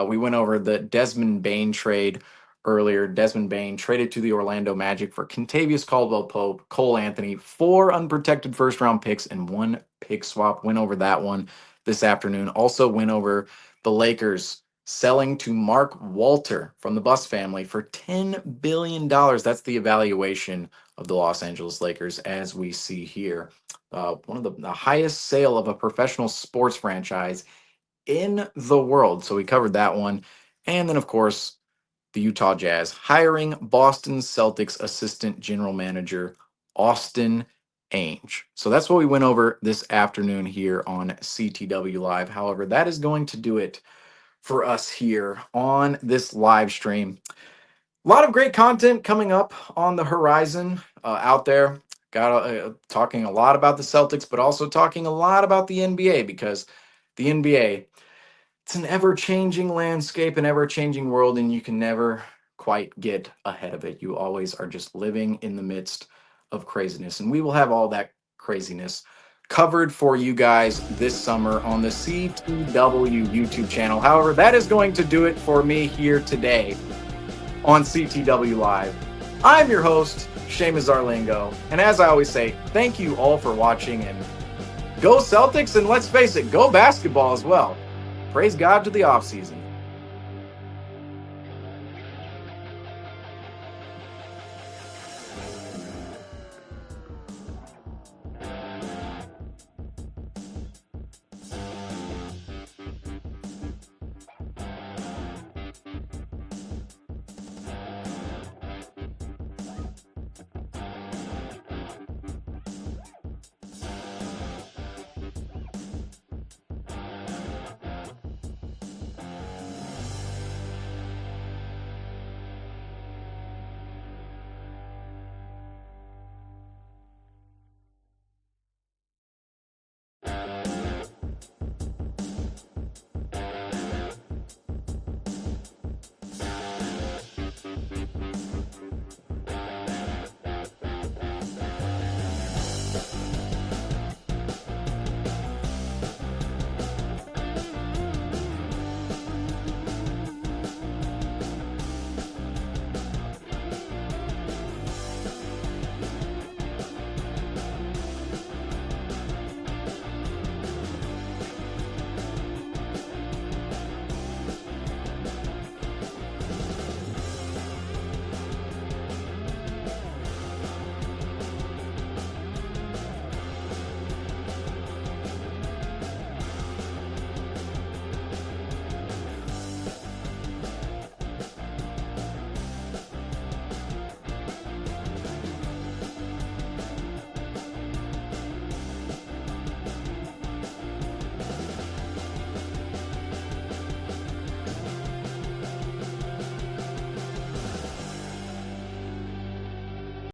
we went over the Desmond Bane trade earlier. Desmond Bane traded to the Orlando Magic for Kentavious Caldwell-Pope, Cole Anthony, 4 unprotected first-round picks, and 1 pick swap. Went over that one this afternoon. Also went over the Lakers selling to Mark Walter from the Buss family for $10 billion. That's the evaluation of the Los Angeles Lakers as we see here. One of the highest sale of a professional sports franchise in the world. So we covered that one. And then, of course, the Utah Jazz hiring Boston Celtics assistant general manager Austin Ainge. So that's what we went over this afternoon here on CTW Live. However, that is going to do it for us here on this live stream. A lot of great content coming up on the horizon out there. Got talking a lot about the Celtics, but also talking a lot about the NBA, because the NBA, it's an ever-changing landscape, an ever-changing world, and you can never quite get ahead of it. You always are just living in the midst of craziness, and we will have all that craziness covered for you guys this summer on the CTW YouTube channel. However, that is going to do it for me here today on CTW Live. I'm your host, Seamus Zarlingo, and as I always say, thank you all for watching, and go Celtics, and let's face it, go basketball as well. Praise God to the offseason.